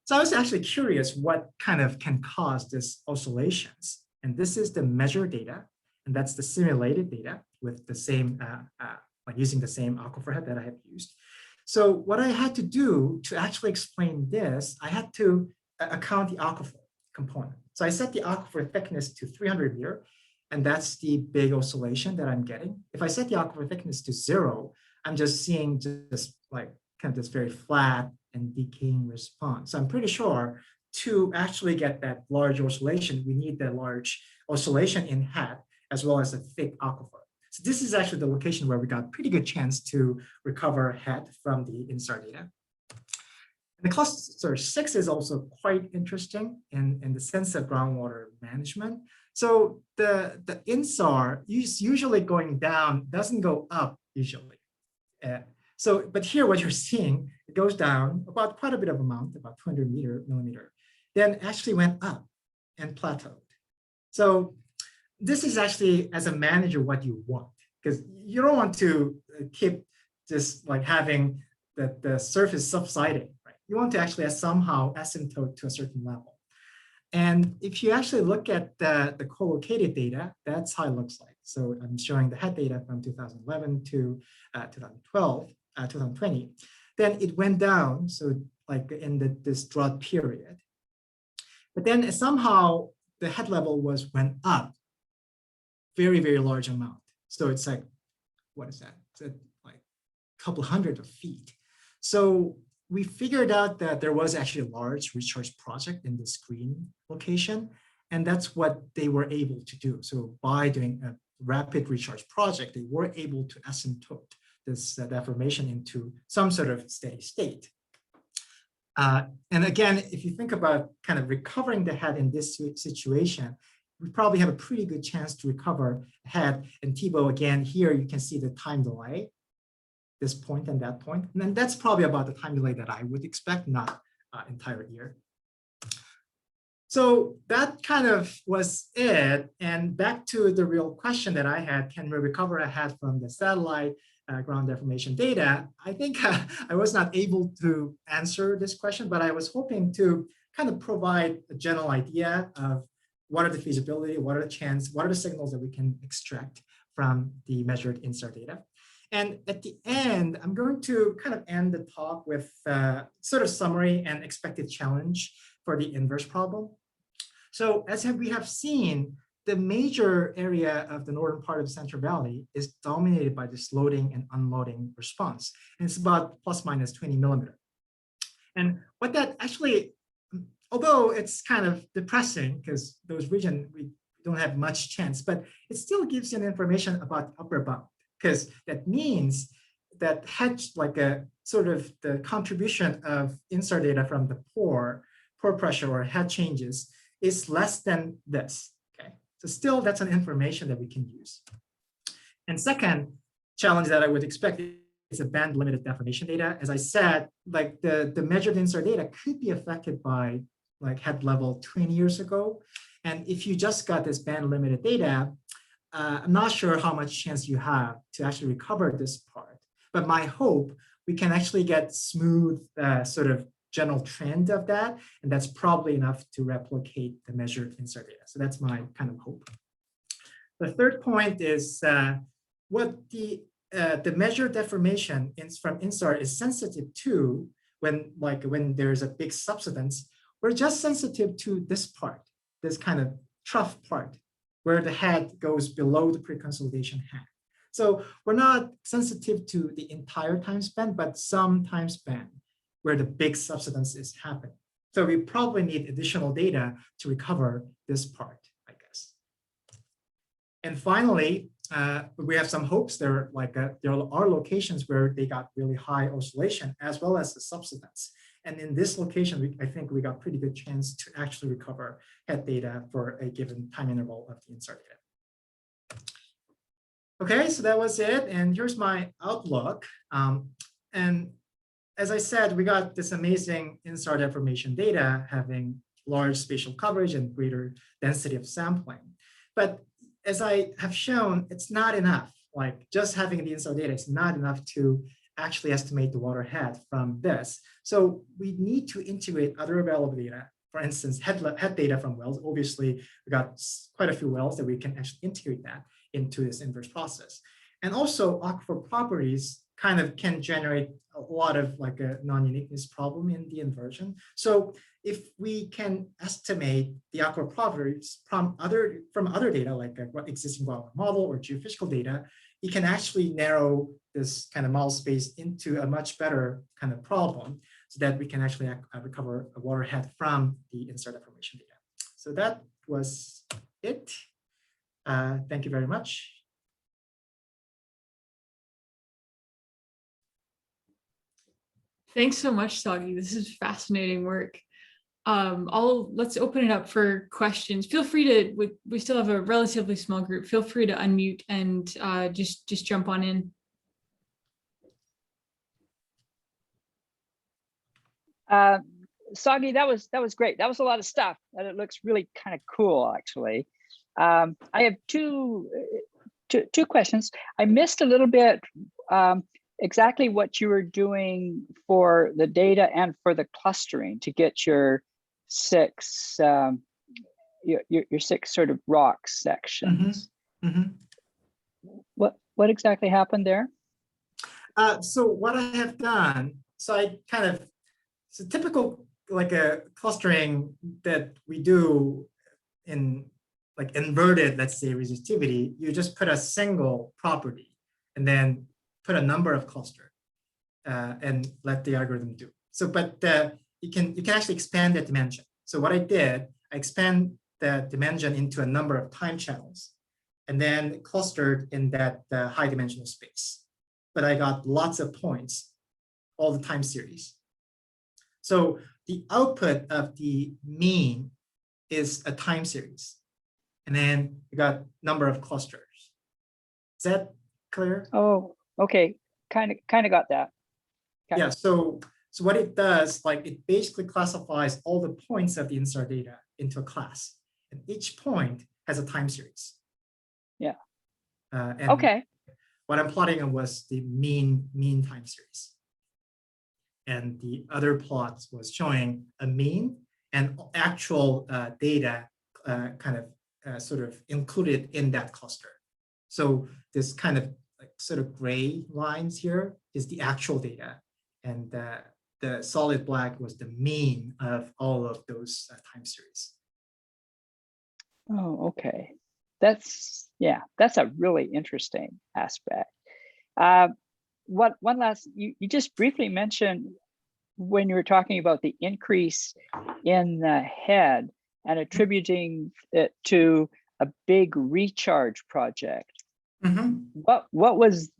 Speaker 2: So I was actually curious what kind of can cause these oscillations. And this is the measured data, and that's the simulated data with the same, like using the same aquifer head that I have used. So what I had to do to actually explain this, I had to account the aquifer component. So I set the aquifer thickness to 300 meter, and that's the big oscillation that I'm getting. If I set the aquifer thickness to 0, I'm just seeing just like kind of this very flat and decaying response. So I'm pretty sure to actually get that large oscillation, we need the large oscillation in head as well as a thick aquifer. So this is actually the location where we got pretty good chance to recover head from the INSAR data. The cluster 6 is also quite interesting in the sense of groundwater management. So the INSAR is usually going down, doesn't go up usually. But here what you're seeing, it goes down about quite a bit of amount, about 200 millimeter, then actually went up and plateaued. So this is actually, as a manager, what you want, because you don't want to keep just like having the surface subsiding, right? You want to actually somehow asymptote to a certain level. And if you actually look at the co-located data, that's how it looks like. So I'm showing the head data from 2011 to 2020. Then it went down, so like in this drought period. But then somehow the head level went up very, very large amount. So it's like, what is that? It's like a couple hundred of feet. So we figured out that there was actually a large recharge project in this green location, and that's what they were able to do. So by doing a rapid recharge project, they were able to asymptote this deformation into some sort of steady state. And again, if you think about kind of recovering the head in this situation, we probably have a pretty good chance to recover head. And Thibaut, again, here you can see the time delay, this point and that point. And then that's probably about the time delay that I would expect, not entire year. So that kind of was it. And back to the real question that I had, can we recover a head from the satellite ground deformation data? I think I was not able to answer this question, but I was hoping to kind of provide a general idea of what are the feasibility, what are the chance, what are the signals that we can extract from the measured INSAR data. And at the end, I'm going to kind of end the talk with sort of summary and expected challenge for the inverse problem. So as we have seen, the major area of the northern part of the Central Valley is dominated by this loading and unloading response. And it's about plus minus 20 millimeter. And what that actually, although it's kind of depressing because those regions, we don't have much chance, but it still gives you an information about upper bound, because that means that hedge, like a sort of the contribution of INSAR data from the pore pressure or head changes is less than this. Okay, so still that's an information that we can use. And second challenge that I would expect is a band limited deformation data. As I said, like the measured INSAR data could be affected by like head level 20 years ago. And if you just got this band limited data, I'm not sure how much chance you have to actually recover this part. But my hope, we can actually get smooth sort of general trend of that. And that's probably enough to replicate the measured INSAR data. So that's my kind of hope. The third point is what the measured deformation from INSAR is sensitive to when there's a big subsidence. We're just sensitive to this part, this kind of trough part, where the head goes below the pre-consolidation head. So we're not sensitive to the entire time span, but some time span where the big subsidence is happening. So we probably need additional data to recover this part, I guess. And finally, we have some hopes. There are locations where they got really high oscillation as well as the subsidence. And in this location, I think we got pretty good chance to actually recover head data for a given time interval of the INSAR data. Okay, so that was it. And here's my outlook. And as I said, we got this amazing INSAR deformation data having large spatial coverage and greater density of sampling. But as I have shown, it's not enough. Like just having the INSAR data is not enough to actually estimate the water head from this. So we need to integrate other available data. For instance, head data from wells. Obviously, we got quite a few wells that we can actually integrate that into this inverse process. And also aquifer properties kind of can generate a lot of like a non-uniqueness problem in the inversion. So if we can estimate the aquifer properties from other data, like existing groundwater model or geophysical data, you can actually narrow this kind of model space into a much better kind of problem so that we can actually recover a water head from the INSAR deformation data. So that was it. Thank you very much.
Speaker 1: Thanks so much, Soggy. This is fascinating work. Let's open it up for questions. Feel free to, we still have a relatively small group. Feel free to unmute and just jump on in.
Speaker 4: Soggy, that was great. That was a lot of stuff, and it looks really kind of cool, actually. I have two questions. I missed a little bit exactly what you were doing for the data and for the clustering to get your six your six sort of rock sections.
Speaker 2: Mm-hmm. Mm-hmm.
Speaker 4: What exactly happened there?
Speaker 2: So what I have done, it's a typical like a clustering that we do in like inverted, let's say, resistivity. You just put a single property and then put a number of cluster and let the algorithm do. So, but you can actually expand the dimension. So what I did, I expand the dimension into a number of time channels and then clustered in that high dimensional space. But I got lots of points, all the time series. So the output of the mean is a time series. And then you got number of clusters. Is that clear?
Speaker 4: Oh, okay. Kind of got that. Okay.
Speaker 2: Yeah, so what it does, like it basically classifies all the points of the INSAR data into a class. And each point has a time series.
Speaker 4: Yeah.
Speaker 2: And
Speaker 4: okay.
Speaker 2: What I'm plotting was the mean time series. And the other plots was showing a mean and actual data sort of included in that cluster. So this kind of like sort of gray lines here is the actual data. And the solid black was the mean of all of those time series.
Speaker 4: Oh, okay. That's a really interesting aspect. One last, you just briefly mentioned when you were talking about the increase in the head and attributing it to a big recharge project.
Speaker 2: Mm-hmm.
Speaker 4: What was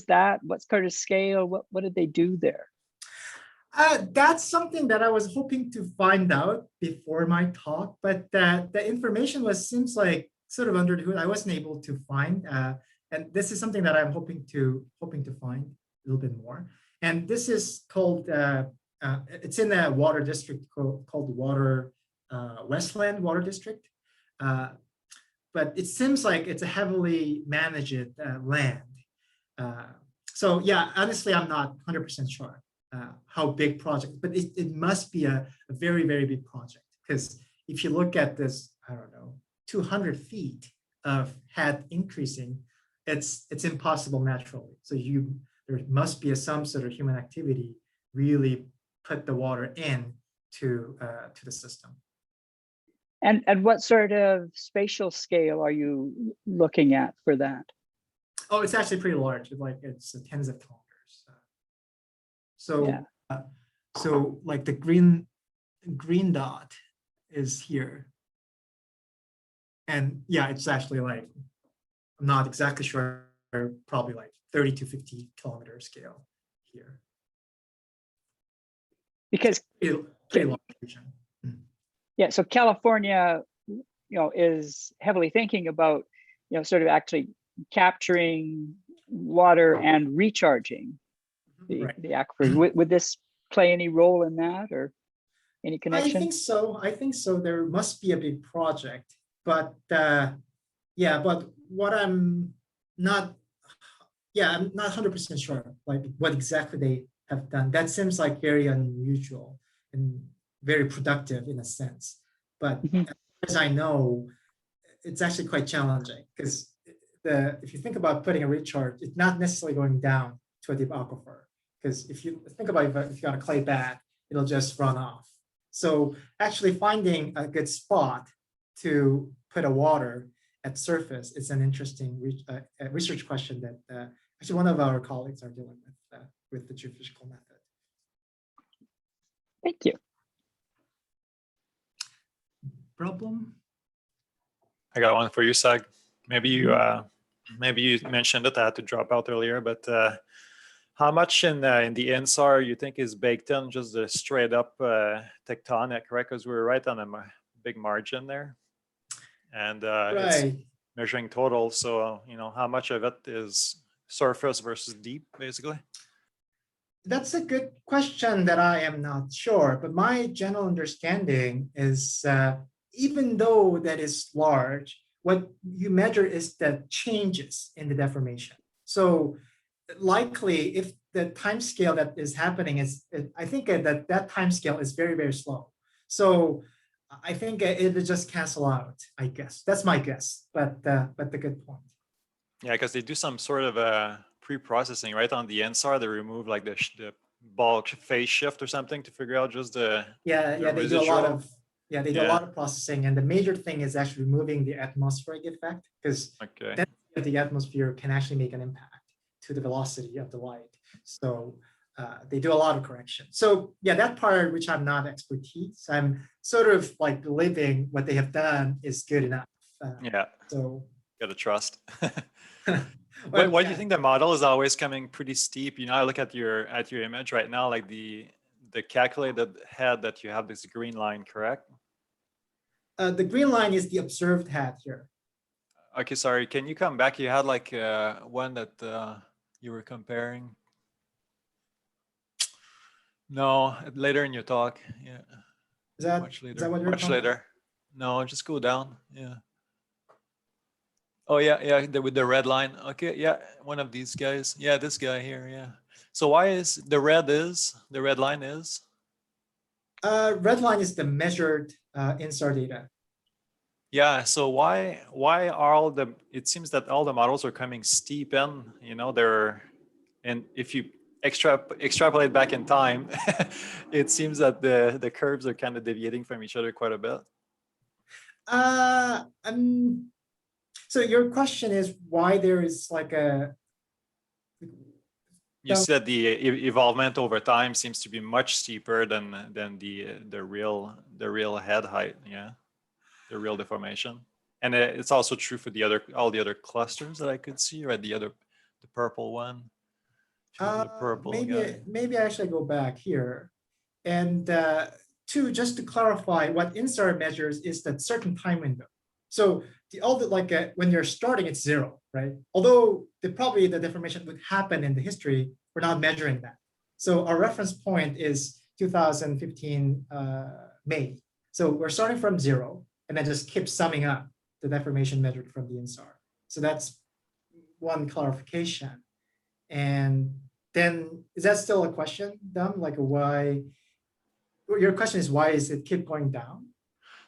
Speaker 4: that? What sort of scale? What did they do there?
Speaker 2: That's something that I was hoping to find out before my talk, but the information seems like sort of under the hood. I wasn't able to find, and this is something that I'm hoping to find a little bit more. And this is called, it's in a water district called Westland Water District. But it seems like it's a heavily managed land. So yeah, honestly, I'm not 100% sure how big project, but it must be a very, very big project. Because if you look at this, I don't know, 200 feet of head increasing, it's impossible naturally. So there must be some sort of human activity really put the water in to the system.
Speaker 4: And what sort of spatial scale are you looking at for that?
Speaker 2: Oh, it's actually pretty large. Like it's tens of kilometers. So,
Speaker 4: yeah.
Speaker 2: So like the green green dot is here. And yeah, it's actually like, I'm not exactly sure, probably like 30 to 50 kilometer scale here.
Speaker 4: Because
Speaker 2: Pretty long region.
Speaker 4: yeah, so California, is heavily thinking about, sort of actually capturing water and recharging the aquifer. Would this play any role in that, or any connection?
Speaker 2: I think so. I think so. There must be a big project, but yeah, but what I'm not 100% sure, like what exactly they have done. That seems like very unusual and very productive in a sense. But as I know, it's actually quite challenging because if you think about putting a recharge, it's not necessarily going down to a deep aquifer. Because if you think about it, if you got a clay bed, it'll just run off. So actually finding a good spot to put a water at surface is an interesting research question that actually one of our colleagues are dealing with the geophysical method.
Speaker 4: Thank you.
Speaker 2: Problem?
Speaker 5: I got one for you, Sag. Maybe you mentioned it. I had to drop out earlier, but how much in the INSAR you think is baked in just the straight up tectonic, right? Because we're right on a big margin there, and it's measuring total. So how much of it is surface versus deep, basically?
Speaker 2: That's a good question that I am not sure, but my general understanding is even though that is large, what you measure is the changes in the deformation. So likely if the time scale that is happening is, I think that time scale is very, very slow. So I think it will just cancel out, I guess. That's my guess, but the good point.
Speaker 5: Yeah, because they do some sort of pre-processing, right? On the INSAR, they remove like the bulk phase shift or something to figure out just the
Speaker 2: they do a lot of do a lot of processing, and the major thing is actually removing the atmospheric effect, because then the atmosphere can actually make an impact to the velocity of the light. So they do a lot of correction. So yeah, that part which I'm not expertise, I'm sort of like believing what they have done is good enough. So
Speaker 5: gotta trust. Why do you think the model is always coming pretty steep? I look at your image right now, like the calculated head that you have this green line, correct?
Speaker 2: The green line is the observed head here.
Speaker 5: Okay, sorry. Can you come back? You had like one that you were comparing. No, later in your talk. Yeah.
Speaker 2: Is that
Speaker 5: much later?
Speaker 2: Is that what you're
Speaker 5: much later. No, just go down. Yeah. Oh yeah, with the red line. Okay, yeah, one of these guys. Yeah, this guy here. Yeah. So why is the red line is?
Speaker 2: Red line is the measured INSAR data.
Speaker 5: Yeah. So why are it seems that all the models are coming steep in. And if you extrapolate back in time, it seems that the curves are kind of deviating from each other quite a bit.
Speaker 2: So your question is why there is like a...
Speaker 5: You said the evolvement over time seems to be much steeper than the real head height, yeah, the real deformation, and it's also true for all the other clusters that I could see, right? The purple one.
Speaker 2: Maybe I actually go back here, and just to clarify, what INSAR measures is that certain time window. So when you're starting, it's 0, right? Although probably the deformation would happen in the history, we're not measuring that. So our reference point is 2015 May. So we're starting from 0 and then just keep summing up the deformation measured from the INSAR. So that's one clarification. And then is that still a question, Dom? Like why? Your question is why is it keep going down?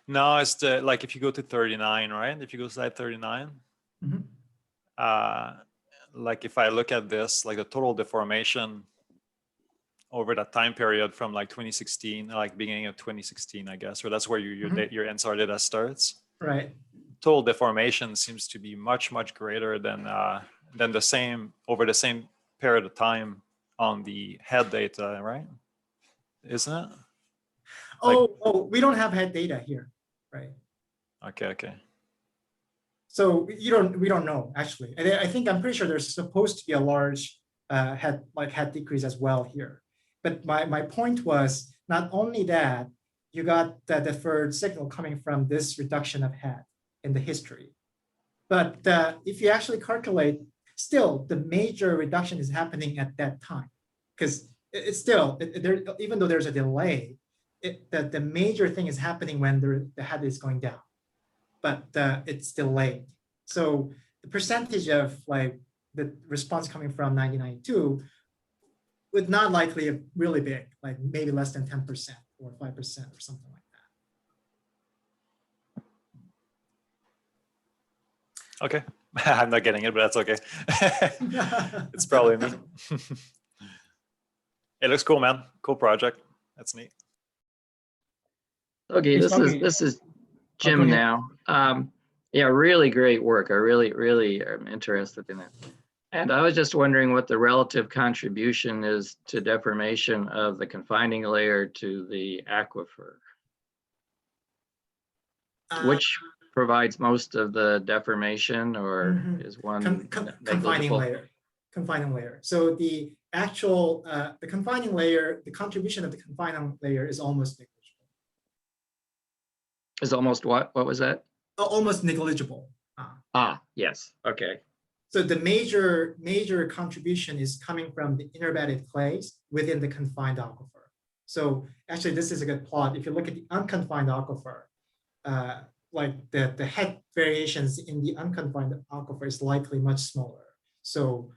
Speaker 5: No, it's like if you go to 39, right? If you go to slide 39, like if I look at this, like the total deformation over that time period from like 2016, like beginning of 2016, I guess, or that's where your INSAR data starts.
Speaker 2: Right.
Speaker 5: Total deformation seems to be much greater than the same over the same period of time on the head data, right? Isn't it?
Speaker 2: We don't have head data here, right?
Speaker 5: Okay.
Speaker 2: So we don't know actually. And I think I'm pretty sure there's supposed to be a large head decrease as well here. But my point was not only that you got the deferred signal coming from this reduction of head in the history, but if you actually calculate, still the major reduction is happening at that time, because it's still there. Even though there's a delay, the major thing is happening when the head is going down, but it's delayed. So the percentage of like the response coming from 1992 would not likely be really big, like maybe less than 10% or 5% or something like that.
Speaker 5: Okay. I'm not getting it, but that's okay. It's probably me. It looks cool, man. Cool project. That's neat.
Speaker 6: Okay, this is Jim now. Yeah, really great work. I really am interested in it. And I was just wondering what the relative contribution is to deformation of the confining layer to the aquifer. Which provides most of the deformation, or is one
Speaker 2: confining layer. So the actual the confining layer, the contribution of the confining layer is almost negligible.
Speaker 6: Is almost what? What was that?
Speaker 2: Almost negligible.
Speaker 6: Yes. Okay.
Speaker 2: So the major contribution is coming from the innerbedded clays within the confined aquifer. So actually, this is a good plot. If you look at the unconfined aquifer, like the head variations in the unconfined aquifer is likely much smaller. So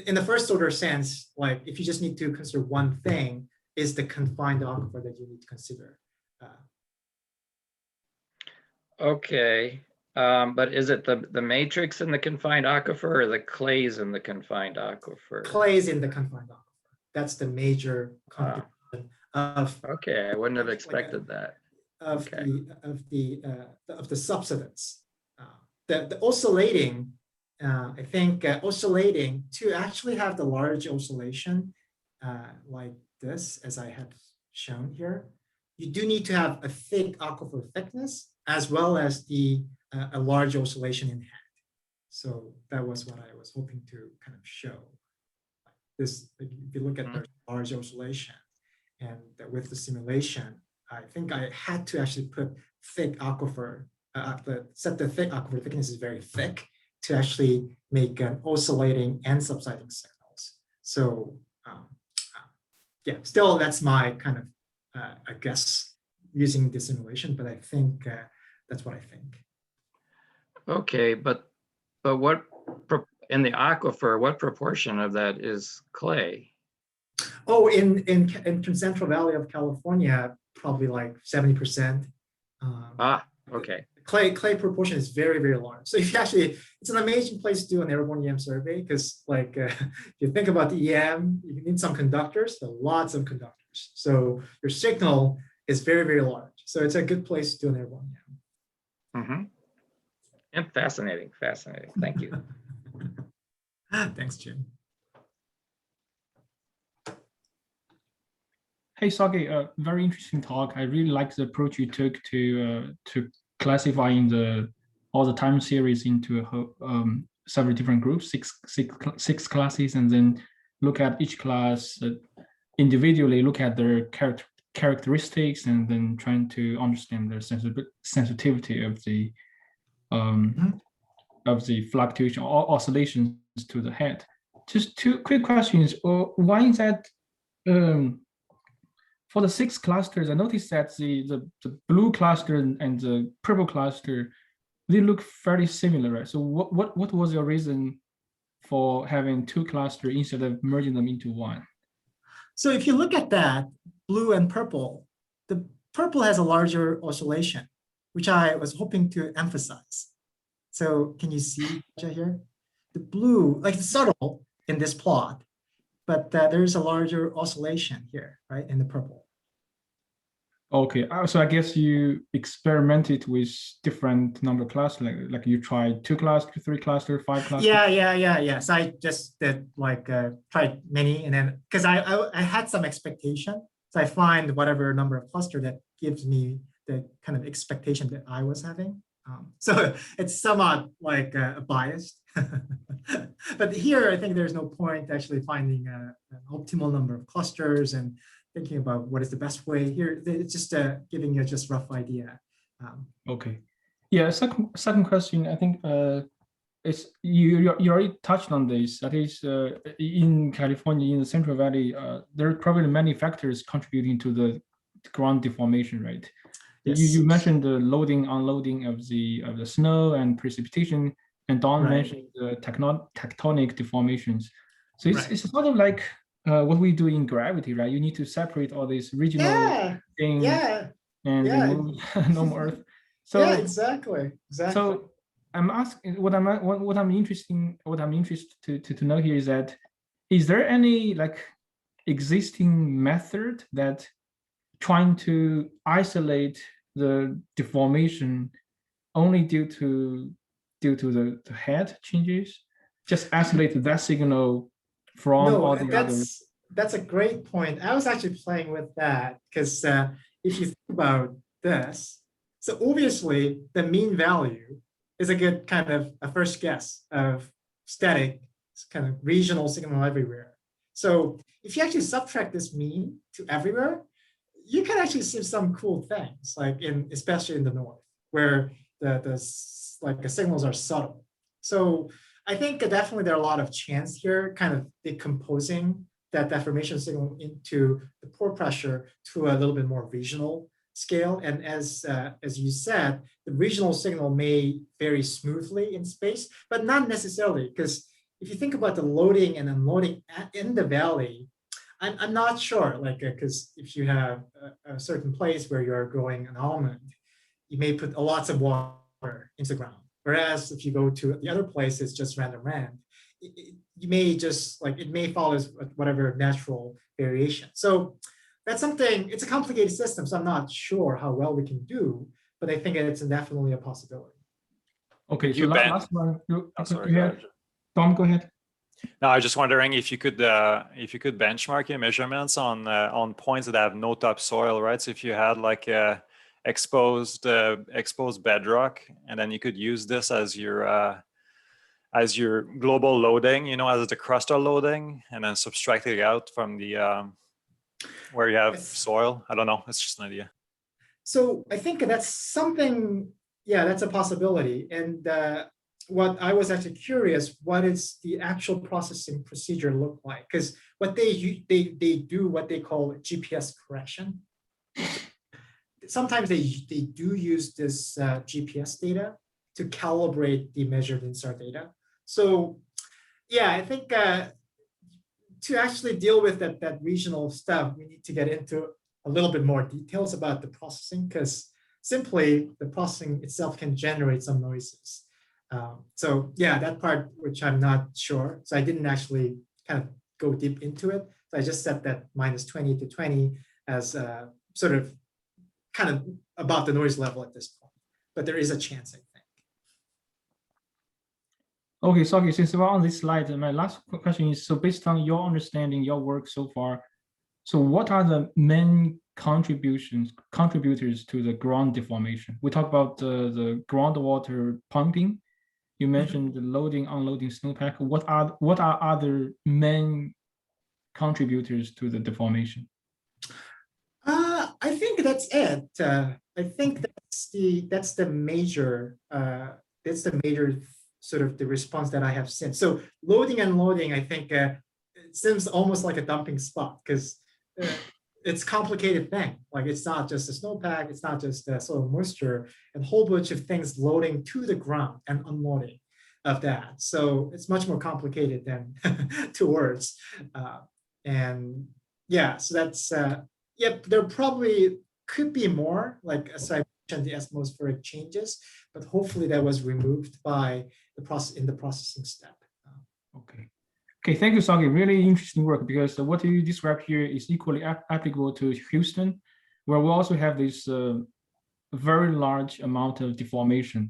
Speaker 2: in the first order sense, like if you just need to consider one thing, is the confined aquifer that you need to consider.
Speaker 6: Okay. But is it the matrix in the confined aquifer or the clays in the confined aquifer?
Speaker 2: Clays in the confined aquifer. That's the major contribution of.
Speaker 6: Okay, I wouldn't have expected that.
Speaker 2: Of the subsidence. The oscillating, I think oscillating to actually have the large oscillation like this, as I have shown here, you do need to have a thick aquifer thickness as well as a large oscillation in head. So that was what I was hoping to kind of show. This, if you look at the large oscillation, and with the simulation, I think I had to actually put thick aquifer, set the thick aquifer thickness is very thick to actually make an oscillating and subsiding signals. So yeah, still that's my kind of, I guess, using the simulation, but I think that's what I think.
Speaker 6: Okay, but what in the aquifer, what proportion of that is clay?
Speaker 2: Oh, in Central Valley of California, probably like 70%.
Speaker 6: Okay.
Speaker 2: Clay proportion is very, very large. So if you actually, it's an amazing place to do an airborne EM survey, because like if you think about the EM, you need some conductors, so lots of conductors. So your signal is very, very large. So it's a good place to do an airborne EM.
Speaker 6: And fascinating. Thank you.
Speaker 2: Thanks, Jim.
Speaker 7: Hey, Soggy, very interesting talk. I really like the approach you took to classifying all the time series into several different groups, six classes, and then look at each class individually, look at their characteristics, and then trying to understand the sensitivity of the fluctuation or oscillations to the head. Just two quick questions. Why is that? For the 6 clusters, I noticed that the blue cluster and the purple cluster, they look fairly similar, right? So what was your reason for having 2 clusters instead of merging them into one?
Speaker 2: So if you look at that, blue and purple, the purple has a larger oscillation, which I was hoping to emphasize. So can you see here? The blue, like it's subtle in this plot, but there's a larger oscillation here, right, in the purple.
Speaker 7: Okay, so I guess you experimented with different number clusters, like you tried 2 clusters, 3 clusters, 5 clusters.
Speaker 2: Yeah. So I just did like tried many, and then because I had some expectation, So I find whatever number of cluster that gives me the kind of expectation that I was having. So it's somewhat like biased. But here, I think there's no point actually finding an optimal number of clusters and thinking about what is the best way. Here, it's just giving you just rough idea.
Speaker 7: Okay. Yeah, second question, I think it's you already touched on this. That is, in California, in the Central Valley, there are probably many factors contributing to the ground deformation, right?
Speaker 2: Yes.
Speaker 7: You mentioned the loading, unloading of the snow and precipitation, and Don mentioned the tectonic deformations. So it's sort of like what we do in gravity, right? You need to separate all these regional things and remove normal Earth. So
Speaker 2: yeah, exactly.
Speaker 7: So I'm asking what I'm interested to know here is that, is there any like existing method that trying to isolate the deformation only due to the head changes, just isolate that signal from all the others?
Speaker 2: That's a great point. I was actually playing with that because if you think about this, so obviously the mean value is a good kind of a first guess of static kind of regional signal everywhere. So if you actually subtract this mean to everywhere, you can actually see some cool things, like especially in the north, where the signals are subtle. So I think definitely there are a lot of chance here, kind of decomposing that deformation signal into the pore pressure to a little bit more regional scale. And as you said, the regional signal may vary smoothly in space, but not necessarily, because if you think about the loading and unloading in the valley, I'm not sure, like, because if you have a certain place where you're growing an almond, you may put lots of water into the ground. Whereas if you go to the other place, it's just random land. You may just like, it may follow whatever natural variation. So that's something, it's a complicated system, so I'm not sure how well we can do, but I think it's definitely a possibility.
Speaker 7: Okay, so last one, Tom, go ahead.
Speaker 5: No, I was just wondering if you could benchmark your measurements on points that have no topsoil, right? So if you had like exposed bedrock, and then you could use this as your global loading, you know, as the crustal loading, and then subtract it out from the where you have soil. I don't know. It's just an idea.
Speaker 2: So I think that's something. Yeah, that's a possibility. And what I was actually curious, what is the actual processing procedure look like? Because what they do what they call GPS correction. Sometimes they do use this GPS data to calibrate the measured INSAR data. So yeah, I think to actually deal with that regional stuff, we need to get into a little bit more details about the processing, because simply the processing itself can generate some noises. So yeah, that part, which I'm not sure. So I didn't actually kind of go deep into it. So I just set that -20 to 20 as sort of kind of about the noise level at this point. But there is a chance, I think.
Speaker 7: Okay, Seogi, since we're on this slide, my last question is, so based on your understanding, your work so far, so what are the main contributors to the ground deformation? We talked about the groundwater pumping. You mentioned the loading, unloading snowpack. What are other main contributors to the deformation?
Speaker 2: I think that's it. I think that's the major sort of the response that I have seen. So loading and unloading, I think it seems almost like a dumping spot, because it's a complicated thing. Like, it's not just a snowpack, it's not just soil moisture, and a whole bunch of things loading to the ground and unloading of that. So it's much more complicated than 2 words. And yeah, so that's, there probably could be more, like as I mentioned, the atmospheric changes, but hopefully that was removed by the process in the processing step.
Speaker 7: Okay. Okay, thank you, Seogi. Really interesting work, because what you described here is equally applicable to Houston, where we also have this very large amount of deformation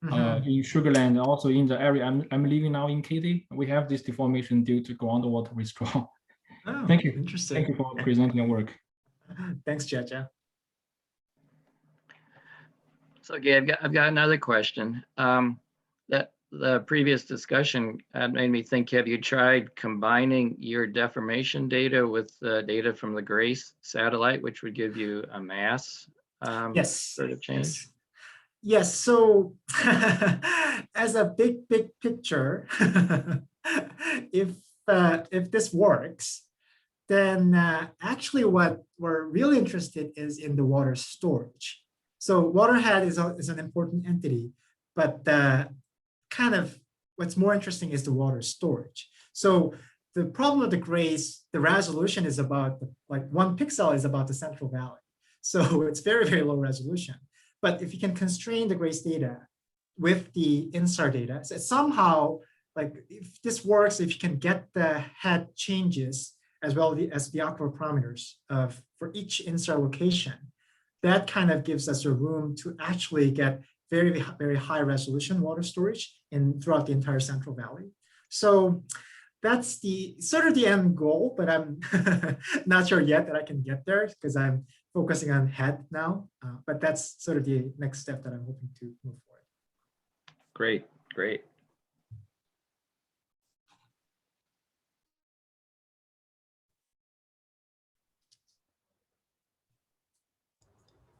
Speaker 7: in Sugarland, also in the area I'm living now in Katy. We have this deformation due to groundwater withdrawal.
Speaker 2: Oh,
Speaker 7: thank you.
Speaker 2: Interesting.
Speaker 7: Thank you for presenting your work.
Speaker 2: Thanks, Jeja.
Speaker 6: So, okay, I've got another question. That the previous discussion made me think, have you tried combining your deformation data with data from the GRACE satellite, which would give you a mass
Speaker 2: Yes.
Speaker 6: sort of change?
Speaker 2: Yes. So as a big picture, if this works, then actually what we're really interested is in the water storage. So waterhead is an important entity, but kind of what's more interesting is the water storage. So the problem with the GRACE, the resolution is about like 1 pixel is about the central valley. So it's very, very low resolution. But if you can constrain the GRACE data with the INSAR data, so somehow, like if this works, if you can get the head changes as well as the aquifer parameters for each INSAR location, that kind of gives us a room to actually get very, very high resolution water storage throughout the entire Central Valley. So that's the sort of the end goal, but I'm not sure yet that I can get there because I'm focusing on head now. But that's sort of the next step that I'm hoping to move forward.
Speaker 6: Great, great.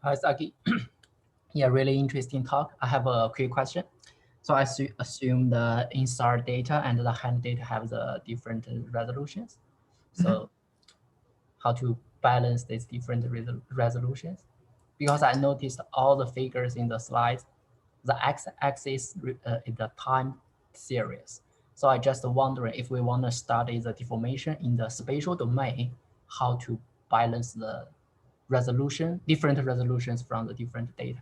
Speaker 8: Hi, Soggy. Yeah, really interesting talk. I have a quick question. So I assume the INSAR data and the hand data have the different resolutions. So how to balance these different resolutions? Because I noticed all the figures in the slides, the x-axis is the time series. So I just wondering if we want to study the deformation in the spatial domain, how to balance the resolution, different resolutions from the different data.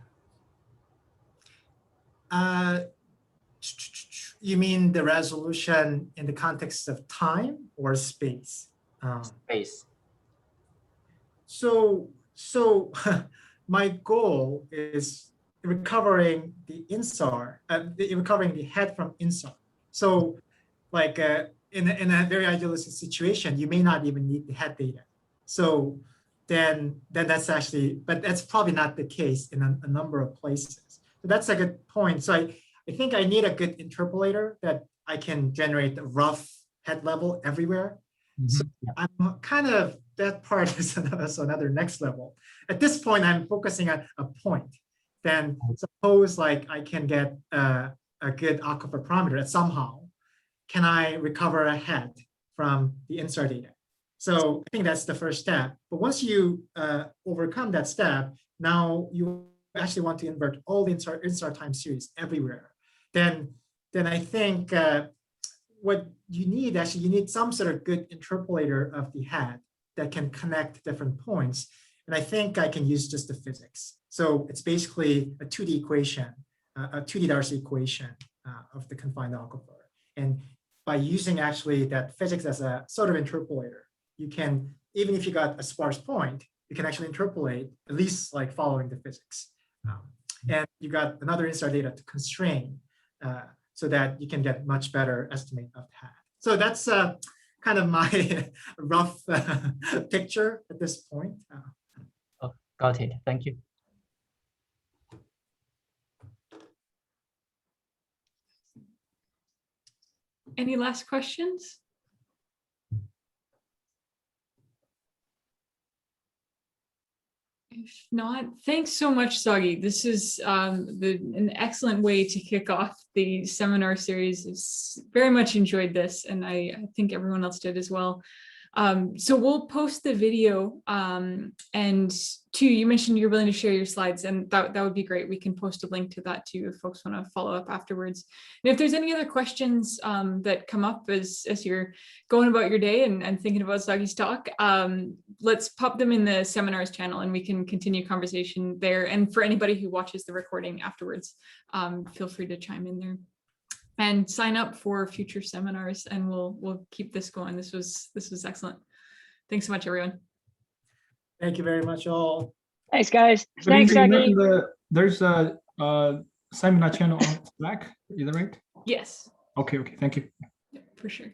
Speaker 2: You mean the resolution in the context of time or space?
Speaker 8: Space.
Speaker 2: So my goal is recovering the INSAR, recovering the head from INSAR. So like in a very idealistic situation, you may not even need the head data. So then that's actually, but that's probably not the case in a number of places. So that's a good point. So I think I need a good interpolator that I can generate a rough head level everywhere. So I'm kind of, that part is another next level. At this point, I'm focusing on a point. Then suppose like I can get a good aquifer parameter that somehow, can I recover a head from the INSAR data? So I think that's the first step. But once you overcome that step, now you actually want to invert all the INSAR time series everywhere. Then I think what you need, actually, you need some sort of good interpolator of the head that can connect different points. And I think I can use just the physics. So it's basically a 2D equation, a 2D Darcy equation of the confined aquifer. And by using actually that physics as a sort of interpolator, you can, even if you got a sparse point, you can actually interpolate, at least like following the physics. And you got another INSAR data to constrain so that you can get much better estimate of the head. So that's kind of my rough picture at this point.
Speaker 8: Oh, got it. Thank you.
Speaker 1: Any last questions? If not, thanks so much, Soggy. This is an excellent way to kick off the seminar series. It's very much enjoyed this, and I think everyone else did as well. So we'll post the video, and too, you mentioned you're willing to share your slides, and that would be great. We can post a link to that too if folks want to follow up afterwards. And if there's any other questions that come up as you're going about your day and thinking about Soggy's talk, let's pop them in the seminars channel and we can continue conversation there. And for anybody who watches the recording afterwards, feel free to chime in there. And sign up for future seminars, and we'll keep this going. This was excellent. Thanks so much, everyone.
Speaker 2: Thank you very much, all.
Speaker 4: Thanks, guys.
Speaker 7: But
Speaker 4: Thanks,
Speaker 7: you
Speaker 4: Soggy.
Speaker 7: mentioned there's a seminar channel on Slack, is that right?
Speaker 1: Yes.
Speaker 7: Okay, thank you.
Speaker 1: Yeah, for sure.